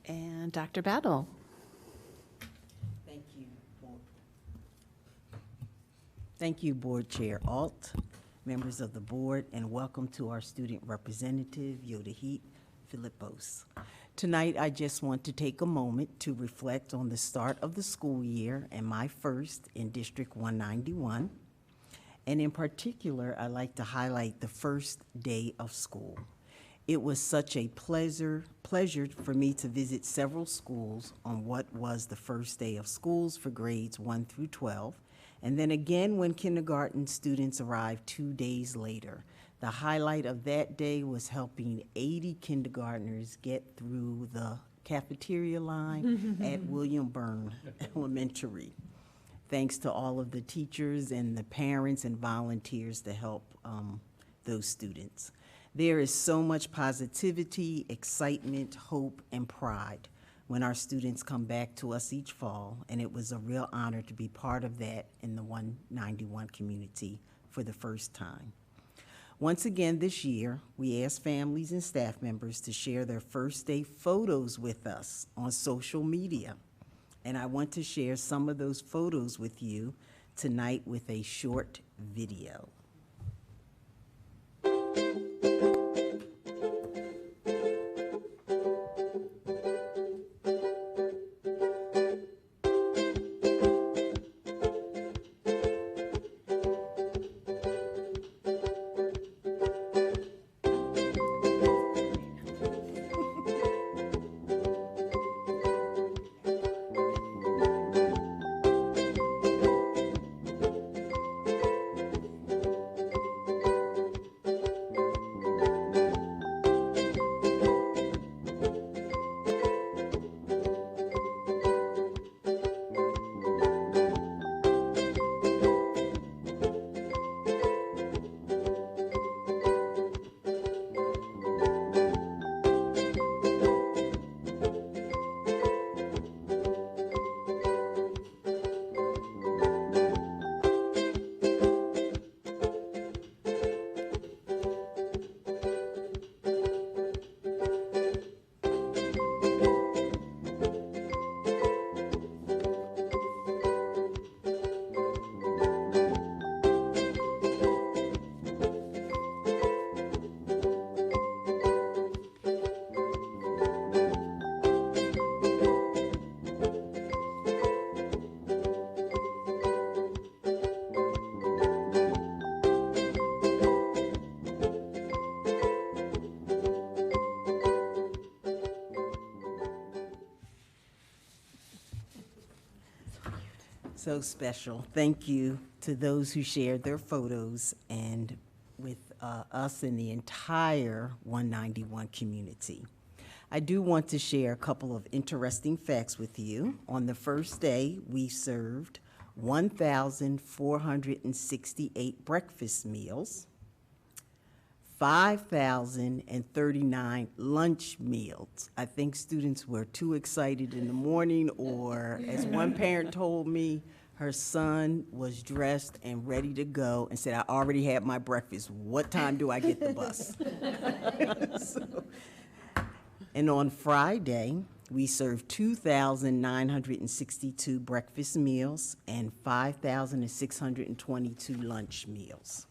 And Dr. Battle. Thank you, Thank you, Board Chair Alt, members of the board, and welcome to our student representative, Yodahit Philippos. Tonight, I just want to take a moment to reflect on the start of the school year and my first in District 191. And in particular, I'd like to highlight the first day of school. It was such a pleasure for me to visit several schools on what was the first day of schools for grades 1 through 12, and then again when kindergarten students arrived 2 days later. The highlight of that day was helping 80 kindergartners get through the cafeteria line at William Byrne Elementary. Thanks to all of the teachers and the parents and volunteers to help those students. There is so much positivity, excitement, hope, and pride when our students come back to us each fall, and it was a real honor to be part of that in the 191 community for the first time. Once again this year, we asked families and staff members to share their first day photos with us on social media. And I want to share some of those photos with you tonight with a short video. So special. Thank you to those who shared their photos and with us in the entire 191 community. I do want to share a couple of interesting facts with you. On the first day, we served 1,468 breakfast meals, 5,039 lunch meals. I think students were too excited in the morning, or as one parent told me, her son was dressed and ready to go and said, I already had my breakfast. What time do I get the bus? And on Friday, we served 2,962 breakfast meals and 5,622 lunch meals.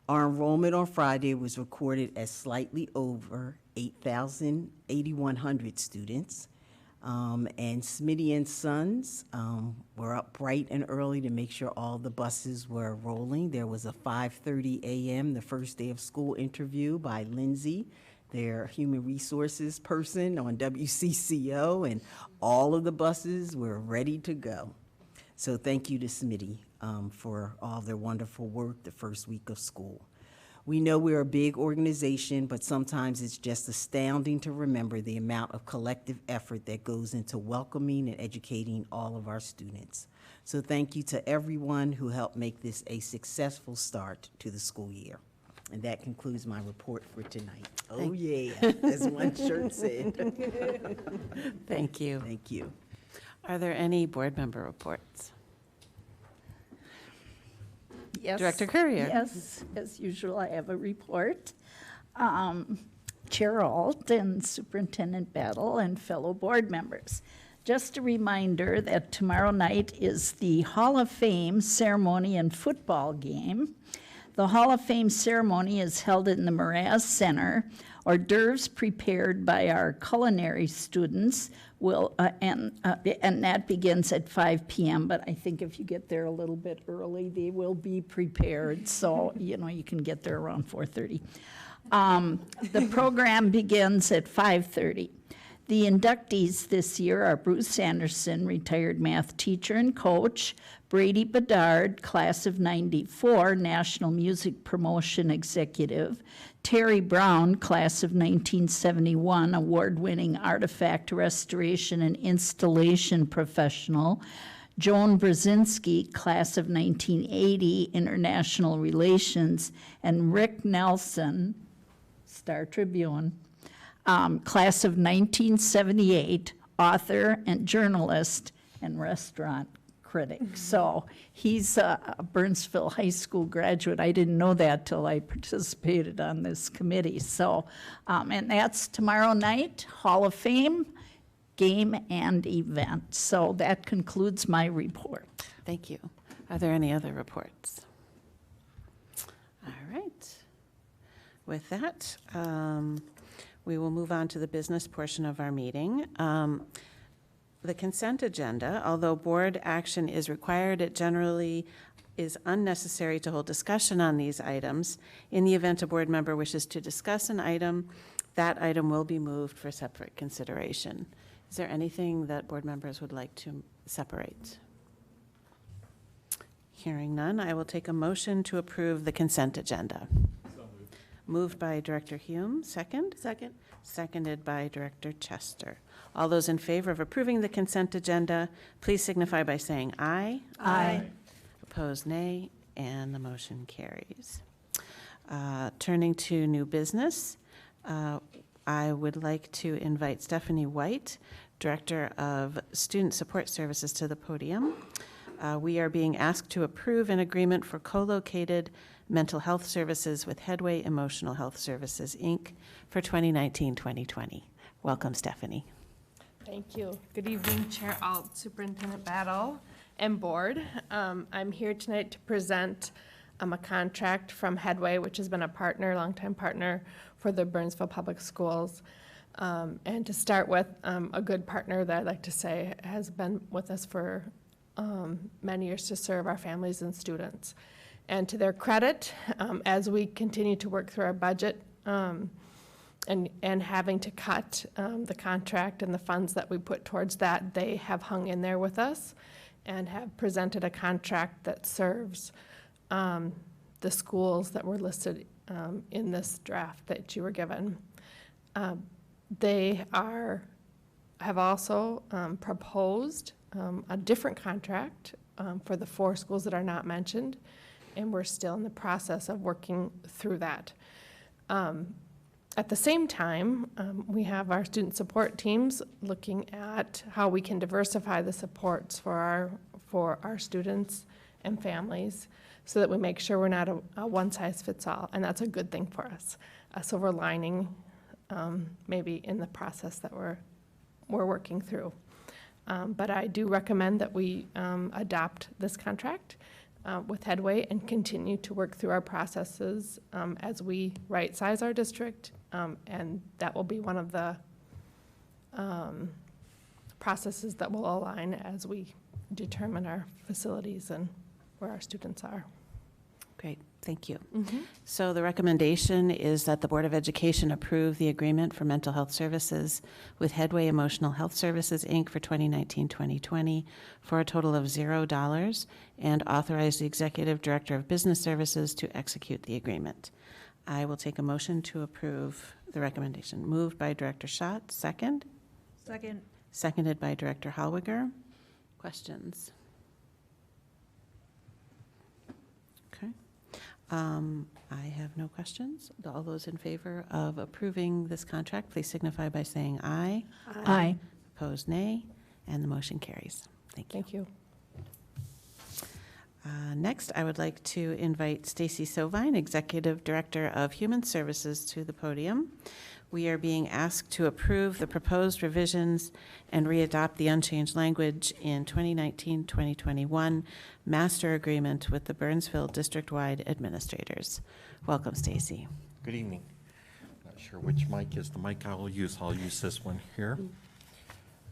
Our enrollment on Friday was recorded as slightly over 8,100 students. And Smitty and Sons were up bright and early to make sure all the buses were rolling. There was a 5:30 a.m., the first day of school interview by Lindsay, their human resources person on WCCO, and all of the buses were ready to go. So thank you to Smitty for all their wonderful work the first week of school. We know we're a big organization, but sometimes it's just astounding to remember the amount of collective effort that goes into welcoming and educating all of our students. So thank you to everyone who helped make this a successful start to the school year. And that concludes my report for tonight. Oh yeah, as one shirt said. Thank you. Thank you. Are there any board member reports? Yes. Director Courier. Yes, as usual, I have a report. Chair Alt and Superintendent Battle and fellow board members. Just a reminder that tomorrow night is the Hall of Fame ceremony and football game. The Hall of Fame ceremony is held in the Mraz Center. Hors d'oeuvres prepared by our culinary students will, and that begins at 5 p.m., but I think if you get there a little bit early, they will be prepared, so, you can get there around 4:30. The program begins at 5:30. The inductees this year are Bruce Anderson, retired math teacher and coach, Brady Bedard, class of '94, National Music Promotion Executive, Terry Brown, class of 1971, award-winning artifact restoration and installation professional, Joan Brzezinski, class of 1980, International Relations, and Rick Nelson, Star Tribune, class of 1978, author and journalist and restaurant critic. So he's a Burnsville High School graduate. I didn't know that till I participated on this committee. So, and that's tomorrow night, Hall of Fame, game and event. So that concludes my report. Thank you. Are there any other reports? All right. With that, we will move on to the business portion of our meeting. The consent agenda, although board action is required, it generally is unnecessary to hold discussion on these items. In the event a board member wishes to discuss an item, that item will be moved for separate consideration. Is there anything that board members would like to separate? Hearing none, I will take a motion to approve the consent agenda. Moved by Director Hume, second? Second. Seconded by Director Chester. All those in favor of approving the consent agenda, please signify by saying aye. Aye. Opposed, nay, and the motion carries. Turning to new business, I would like to invite Stephanie White, Director of Student Support Services, to the podium. We are being asked to approve an agreement for co-located mental health services with Headway Emotional Health Services, Inc. for 2019-2020. Welcome, Stephanie. Thank you. Good evening, Chair Alt, Superintendent Battle, and Board. I'm here tonight to present a contract from Headway, which has been a partner, longtime partner for the Burnsville Public Schools. And to start with, a good partner that I'd like to say has been with us for many years to serve our families and students. And to their credit, as we continue to work through our budget and having to cut the contract and the funds that we put towards that, they have hung in there with us and have presented a contract that serves the schools that were listed in this draft that you were given. They have also proposed a different contract for the 4 schools that are not mentioned, and we're still in the process of working through that. At the same time, we have our student support teams looking at how we can diversify the supports for our students and families so that we make sure we're not a one-size-fits-all, and that's a good thing for us. A silver lining maybe in the process that we're working through. But I do recommend that we adopt this contract with Headway and continue to work through our processes as we right-size our district, and that will be one of the processes that will align as we determine our facilities and where our students are. Great, thank you. So the recommendation is that the Board of Education approve the agreement for mental health services with Headway Emotional Health Services, Inc. for 2019-2020 for a total of $0 and authorize the Executive Director of Business Services to execute the agreement. I will take a motion to approve the recommendation. Moved by Director Schott, second? Second. Seconded by Director Hallwiger. Questions? Okay. I have no questions. All those in favor of approving this contract, please signify by saying aye. Aye. Opposed, nay, and the motion carries. Thank you. Thank you. Next, I would like to invite Stacy Sovine, Executive Director of Human Services, to the podium. We are being asked to approve the proposed revisions and readopt the unchanged language in 2019-2021 master agreement with the Burnsville district-wide administrators. Welcome, Stacy. Good evening. Not sure which mic is the mic I will use. I'll use this one here.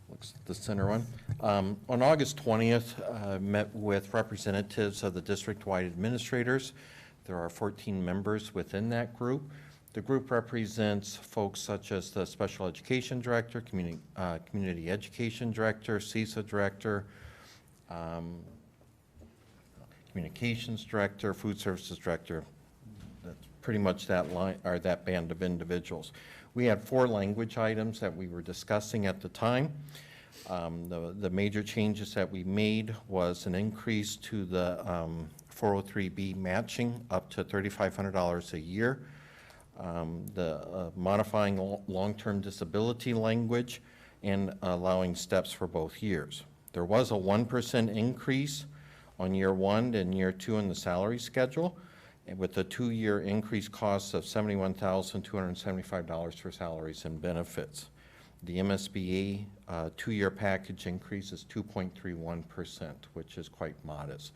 Looks like the center one. On August 20th, I met with representatives of the district-wide administrators. There are 14 members within that group. The group represents folks such as the Special Education Director, Community Education Director, CISA Director, Communications Director, Food Services Director. That's pretty much that line, or that band of individuals. We had 4 language items that we were discussing at the time. The major changes that we made was an increase to the 403B matching up to $3,500 a year. Modifying long-term disability language and allowing steps for both years. There was a 1% increase on year 1 and year 2 in the salary schedule, and with a 2-year increase cost of $71,275 for salaries and benefits. The MSBA 2-year package increase is 2.31%, which is quite modest.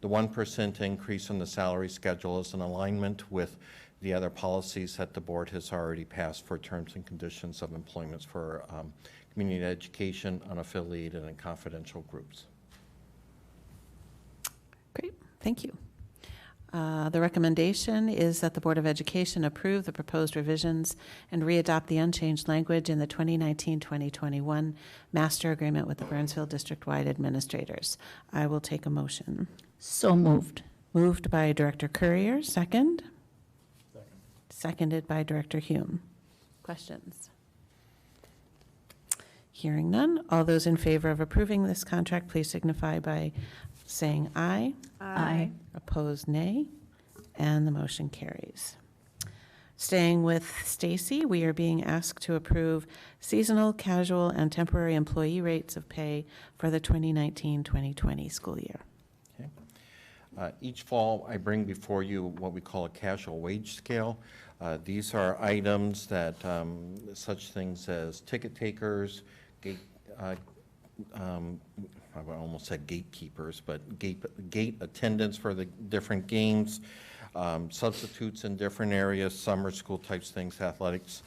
The 1% increase in the salary schedule is in alignment with the other policies that the board has already passed for terms and conditions of employment for community education, unaffiliated, and confidential groups. Great, thank you. The recommendation is that the Board of Education approve the proposed revisions and readopt the unchanged language in the 2019-2021 master agreement with the Burnsville district-wide administrators. I will take a motion. So moved. Moved by Director Courier, second? Seconded by Director Hume. Questions? Hearing none, all those in favor of approving this contract, please signify by saying aye. Aye. Opposed, nay. And the motion carries. Staying with Stacy, we are being asked to approve seasonal, casual, and temporary employee rates of pay for the 2019-2020 school year. Okay. Each fall, I bring before you what we call a casual wage scale. These are items that, such things as ticket takers, I almost said gatekeepers, but gate attendants for the different games, substitutes in different areas, summer school types things, athletics,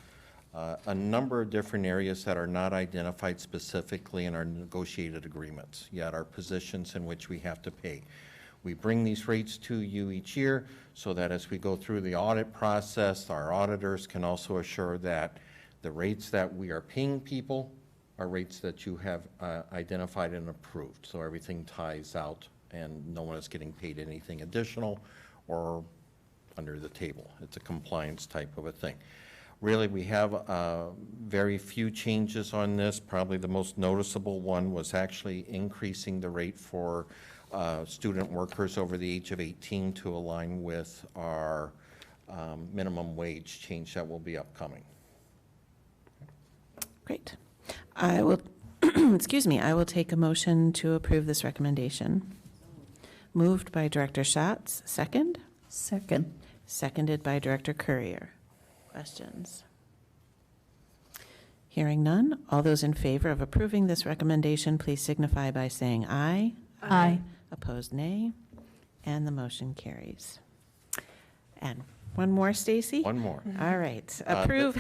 a number of different areas that are not identified specifically in our negotiated agreements, yet are positions in which we have to pay. We bring these rates to you each year so that as we go through the audit process, our auditors can also assure that the rates that we are paying people are rates that you have identified and approved. So everything ties out and no one is getting paid anything additional or under the table. It's a compliance type of a thing. Really, we have very few changes on this. Probably the most noticeable one was actually increasing the rate for student workers over the age of 18 to align with our minimum wage change that will be upcoming. Great. I will, excuse me, I will take a motion to approve this recommendation. Moved by Director Schatz, second? Second. Seconded by Director Courier. Questions? Hearing none, all those in favor of approving this recommendation, please signify by saying aye. Aye. Opposed, nay. And the motion carries. And one more, Stacy? One more. All right. Approve,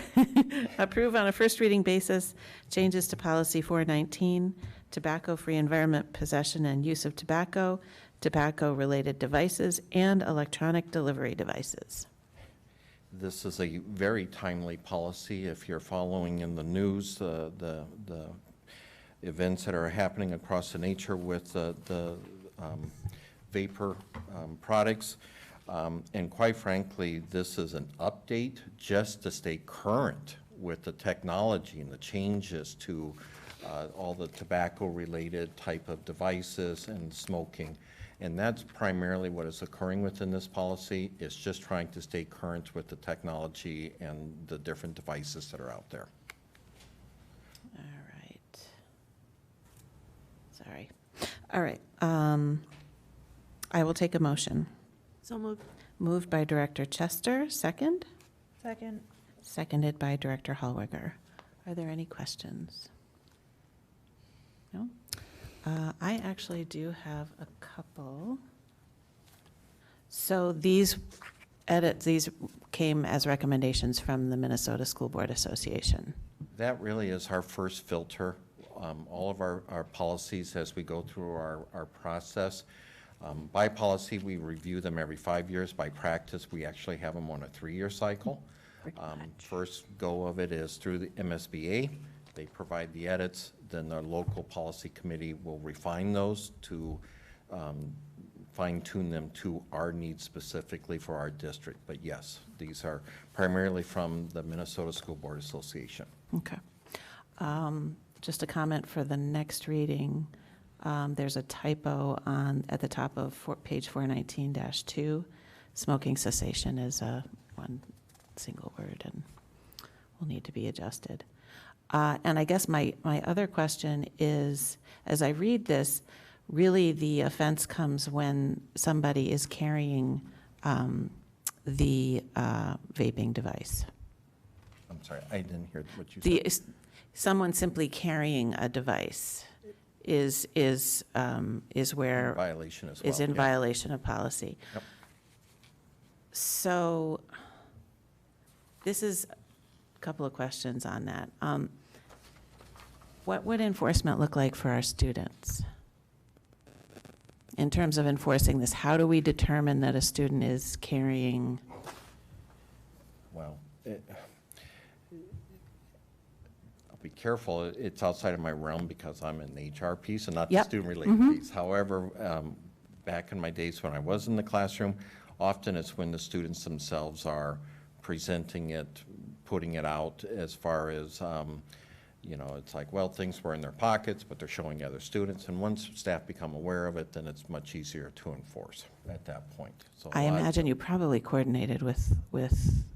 approve on a first reading basis changes to policy 419, tobacco-free environment, possession and use of tobacco, tobacco-related devices, and electronic delivery devices. This is a very timely policy. If you're following in the news, the events that are happening across the nature with the vapor products. And quite frankly, this is an update just to stay current with the technology and the changes to all the tobacco-related type of devices and smoking. And that's primarily what is occurring within this policy, is just trying to stay current with the technology and the different devices that are out there. All right. Sorry. All right. I will take a motion. So moved. Moved by Director Chester, second. Second. Seconded by Director Hallweger. Are there any questions? No? I actually do have a couple. So these edits, these came as recommendations from the Minnesota School Board Association. That really is our first filter. All of our policies, as we go through our process, by policy, we review them every 5 years. By practice, we actually have them on a 3-year cycle. First go of it is through the MSBA. They provide the edits, then the local policy committee will refine those to fine-tune them to our needs specifically for our district. But yes, these are primarily from the Minnesota School Board Association. Okay. Just a comment for the next reading. There's a typo at the top of page 419-2. Smoking cessation is one single word and will need to be adjusted. And I guess my other question is, as I read this, really the offense comes when somebody is carrying the vaping device. I'm sorry, I didn't hear what you said. Someone simply carrying a device is where In violation as well. is in yeah. violation of policy. Yep. So this is a couple of questions on that. What would enforcement look like for our students? In terms of enforcing this, how do we determine that a student is carrying? Well, I'll be careful, it's outside of my realm because I'm in the HR piece and not the Yep. student-related piece. However, back in my days when I was in the classroom, often it's when the students themselves are presenting it, putting it out as far as, it's like, well, things were in their pockets, but they're showing other students. And once staff become aware of it, then it's much easier to enforce at that point. So I imagine you probably coordinated with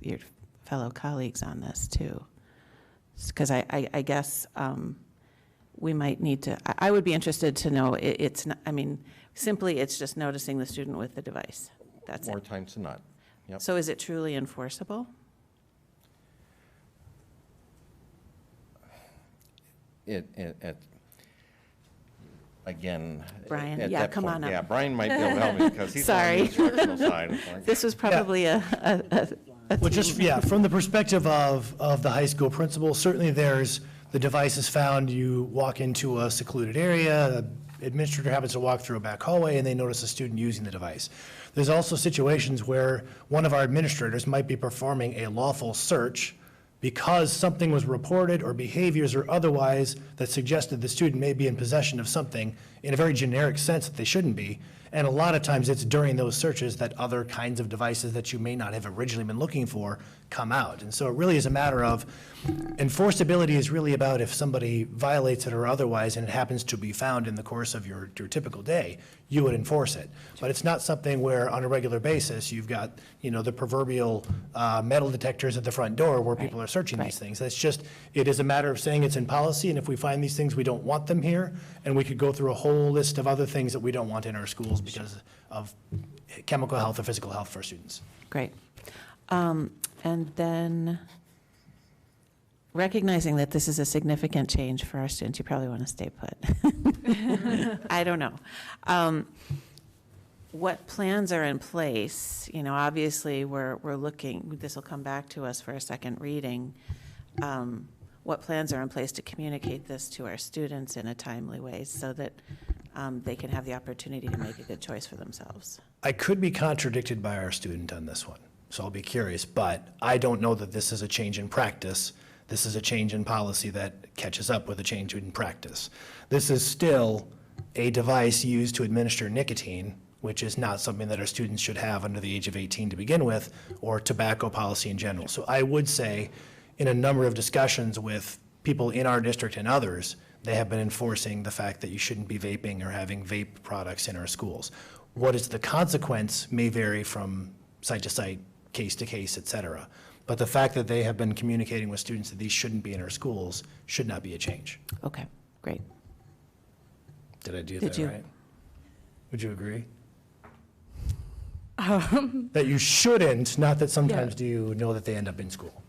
your fellow colleagues on this too. Because I guess we might need to, I would be interested to know, it's not, simply it's just noticing the student with the device. That's more it. times than not. Yep. So is it truly enforceable? Again. Brian, at yeah, that come point- on up. Yeah, Brian might be able to help me because he's on the Sorry. instructional side. It's like- This was probably a Well, just, yeah, from the perspective of the high school principal, certainly there's, the device is found, you walk into a secluded area, the administrator happens to walk through a back hallway, and they notice a student using the device. There's also situations where one of our administrators might be performing a lawful search because something was reported or behaviors or otherwise that suggested the student may be in possession of something in a very generic sense that they shouldn't be. And a lot of times it's during those searches that other kinds of devices that you may not have originally been looking for come out. And so it really is a matter of, enforceability is really about if somebody violates it or otherwise, and it happens to be found in the course of your typical day, you would enforce it. But it's not something where on a regular basis, you've got, the proverbial metal detectors at the front door where people are searching these things. That's just, it is a matter of saying it's in policy, and if we find these things, we don't want them here, and we could go through a whole list of other things that we don't want in our schools because of chemical health or physical health for students. Great. And then, recognizing that this is a significant change for our students, you probably want to stay put. I don't know. What plans are in place? Obviously, we're looking, this will come back to us for a second reading. What plans are in place to communicate this to our students in a timely way so that they can have the opportunity to make a good choice for themselves? I could be contradicted by our student on this one, so I'll be curious, but I don't know that this is a change in practice. This is a change in policy that catches up with a change in practice. This is still a device used to administer nicotine, which is not something that our students should have under the age of 18 to begin with, or tobacco policy in general. So I would say, in a number of discussions with people in our district and others, they have been enforcing the fact that you shouldn't be vaping or having vape products in our schools. What is the consequence may vary from site to site, case to case, et cetera. But the fact that they have been communicating with students that these shouldn't be in our schools should not be a change. Okay, great. Did I do Did that you? right? Would you agree? That you shouldn't, not that sometimes do you know that they end up in school?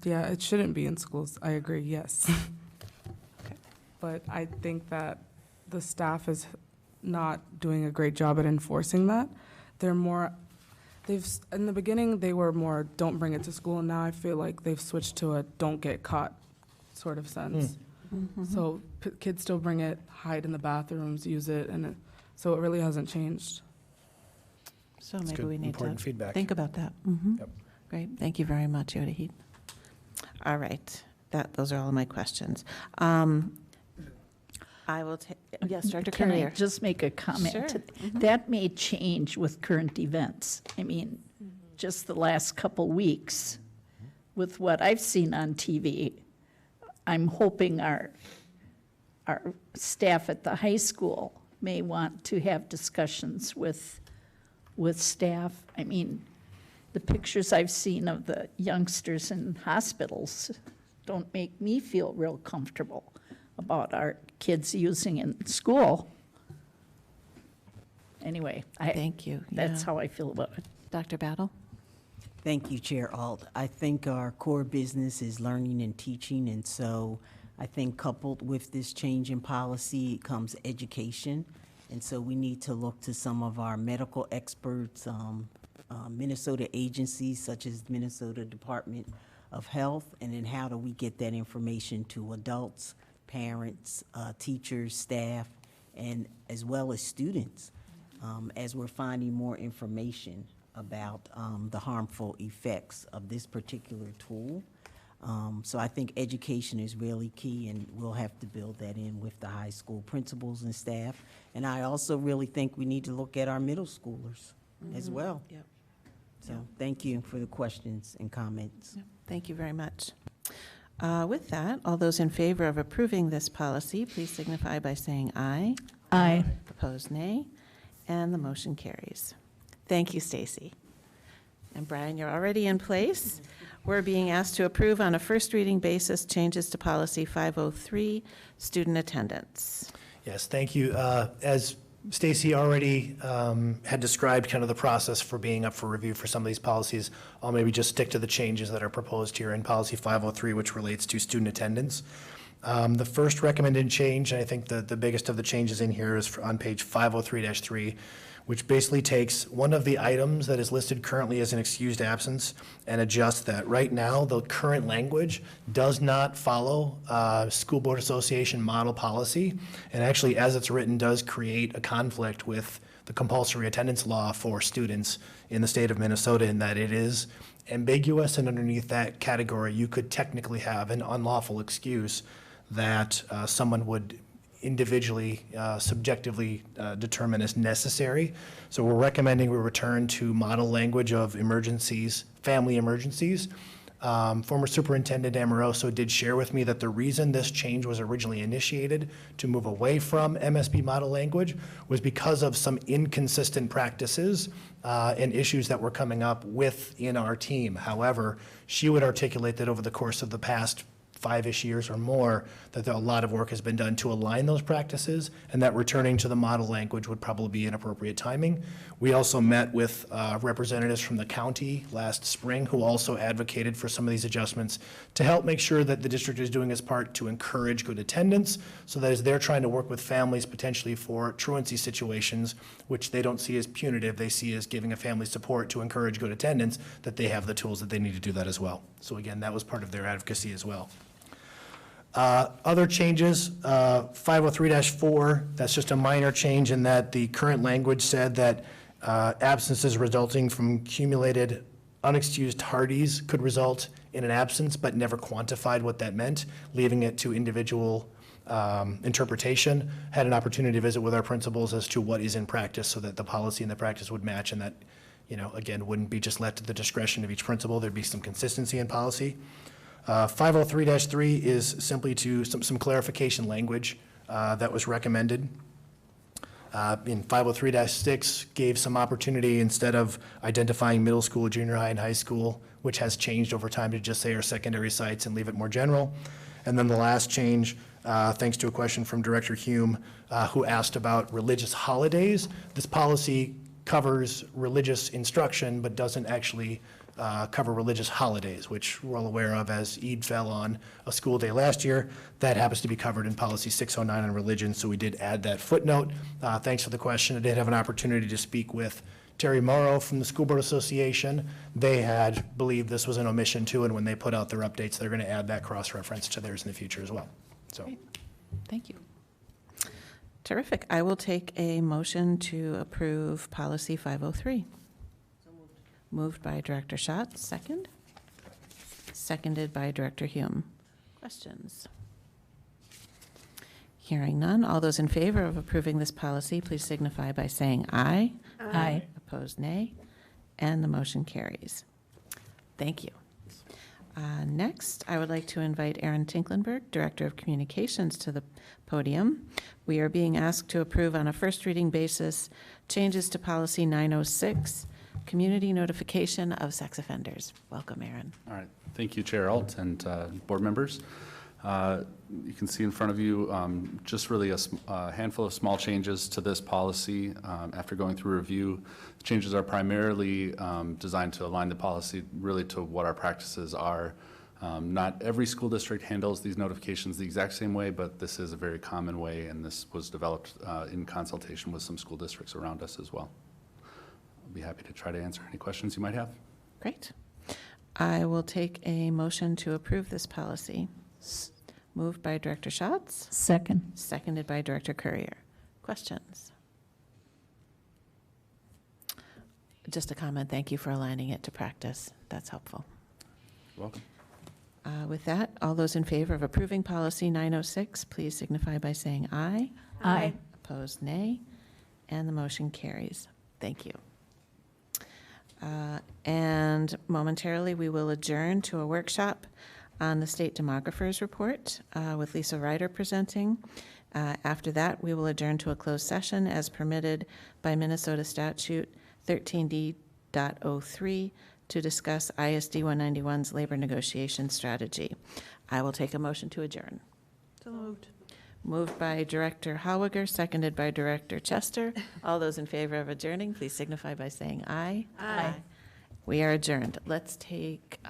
Yeah, it shouldn't be in schools. I agree, yes. But I think that the staff is not doing a great job at enforcing that. They're more, in the beginning, they were more, don't bring it to school, and now I feel like they've switched to a don't get caught sort of sense. So kids still bring it, hide in the bathrooms, use it, and so it really hasn't changed. So That's maybe good, we need important to feedback. think about that. Yep. Great, thank you very much, Yoda. All right, those are all of my questions. I will take, yes, Director Can I Carrier. just make a comment? Sure. That may change with current events. I mean, just the last couple weeks, with what I've seen on TV, I'm hoping our staff at the high school may want to have discussions with staff. I mean, the pictures I've seen of the youngsters in hospitals don't make me feel real comfortable about our kids using in school. Anyway, Thank you. that's Yeah. how I feel about it. Dr. Battle? Thank you, Chair Alt. I think our core business is learning and teaching, and so I think coupled with this change in policy comes education. And so we need to look to some of our medical experts, Minnesota agencies such as Minnesota Department of Health, and then how do we get that information to adults, parents, teachers, staff, and as well as students, as we're finding more information about the harmful effects of this particular tool. So I think education is really key, and we'll have to build that in with the high school principals and staff. And I also really think we need to look at our middle schoolers as well. Yep. So thank you for the questions and comments. Thank you very much. With that, all those in favor of approving this policy, please signify by saying aye. Aye. Opposed, nay. And the motion carries. Thank you, Stacy. And Brian, you're already in place. We're being asked to approve on a first reading basis changes to policy 503, student attendance. Yes, thank you. As Stacy already had described kind of the process for being up for review for some of these policies, I'll maybe just stick to the changes that are proposed here in policy 503, which relates to student attendance. The first recommended change, and I think the biggest of the changes in here, is on page 503-3, which basically takes one of the items that is listed currently as an excused absence and adjusts that. Right now, the current language does not follow School Board Association model policy, and actually, as it's written, does create a conflict with the compulsory attendance law for students in the state of Minnesota, in that it is ambiguous, and underneath that category, you could technically have an unlawful excuse that someone would individually, subjectively determine as necessary. So we're recommending we return to model language of emergencies, family emergencies. Former Superintendent Amoroso did share with me that the reason this change was originally initiated to move away from MSB model language was because of some inconsistent practices and issues that were coming up within our team. However, she would articulate that over the course of the past 5-ish years or more, that a lot of work has been done to align those practices, and that returning to the model language would probably be an appropriate timing. We also met with representatives from the county last spring who also advocated for some of these adjustments to help make sure that the district is doing its part to encourage good attendance, so that as they're trying to work with families potentially for truancy situations, which they don't see as punitive, they see as giving a family support to encourage good attendance, that they have the tools that they need to do that as well. So again, that was part of their advocacy as well. Other changes, 503-4, that's just a minor change in that the current language said that absences resulting from accumulated unexcused tardies could result in an absence, but never quantified what that meant, leaving it to individual interpretation. Had an opportunity to visit with our principals as to what is in practice, so that the policy and the practice would match, and that, again, wouldn't be just left to the discretion of each principal. There'd be some consistency in policy. 503-3 is simply to some clarification language that was recommended. In 503-6 gave some opportunity, instead of identifying middle school, junior high, and high school, which has changed over time, to just say our secondary sites and leave it more general. And then the last change, thanks to a question from Director Hume, who asked about religious holidays. This policy covers religious instruction, but doesn't actually cover religious holidays, which we're all aware of as Eid fell on a school day last year. That happens to be covered in policy 609 on religion, so we did add that footnote. Thanks for the question. I did have an opportunity to speak with Terry Morrow from the School Board Association. They had believed this was an omission too, and when they put out their updates, they're going to add that cross-reference to theirs in the future as well. So, Great. Thank you. Terrific. I will take a motion to approve policy 503. Moved by Director Schatz, second. Seconded by Director Hume. Questions? Hearing none. All those in favor of approving this policy, please signify by saying aye. Aye. Opposed, nay. And the motion carries. Thank you. Next, I would like to invite Erin Tinklenberg, Director of Communications, to the podium. We are being asked to approve on a first reading basis changes to policy 906, community notification of sex offenders. Welcome, Erin. All right. Thank you, Chair Alt and board members. You can see in front of you just really a handful of small changes to this policy. After going through review, the changes are primarily designed to align the policy really to what our practices are. Not every school district handles these notifications the exact same way, but this is a very common way, and this was developed in consultation with some school districts around us as well. I'll be happy to try to answer any questions you might have. Great. I will take a motion to approve this policy. Moved by Director Schatz. Second. Seconded by Director Courier. Questions? Just a comment. Thank you for aligning it to practice. That's helpful. You're welcome. With that, all those in favor of approving policy 906, please signify by saying aye. Aye. Opposed, nay. And the motion carries. Thank you. And momentarily, we will adjourn to a workshop on the State Demographer's Report with Lisa Ryder presenting. After that, we will adjourn to a closed session as permitted by Minnesota Statute 13D.03 to discuss ISD 191's labor negotiation strategy. I will take a motion to adjourn. So moved. Moved by Director Howiger, seconded by Director Chester. All those in favor of adjourning, please signify by saying aye. Aye. We are adjourned. Let's take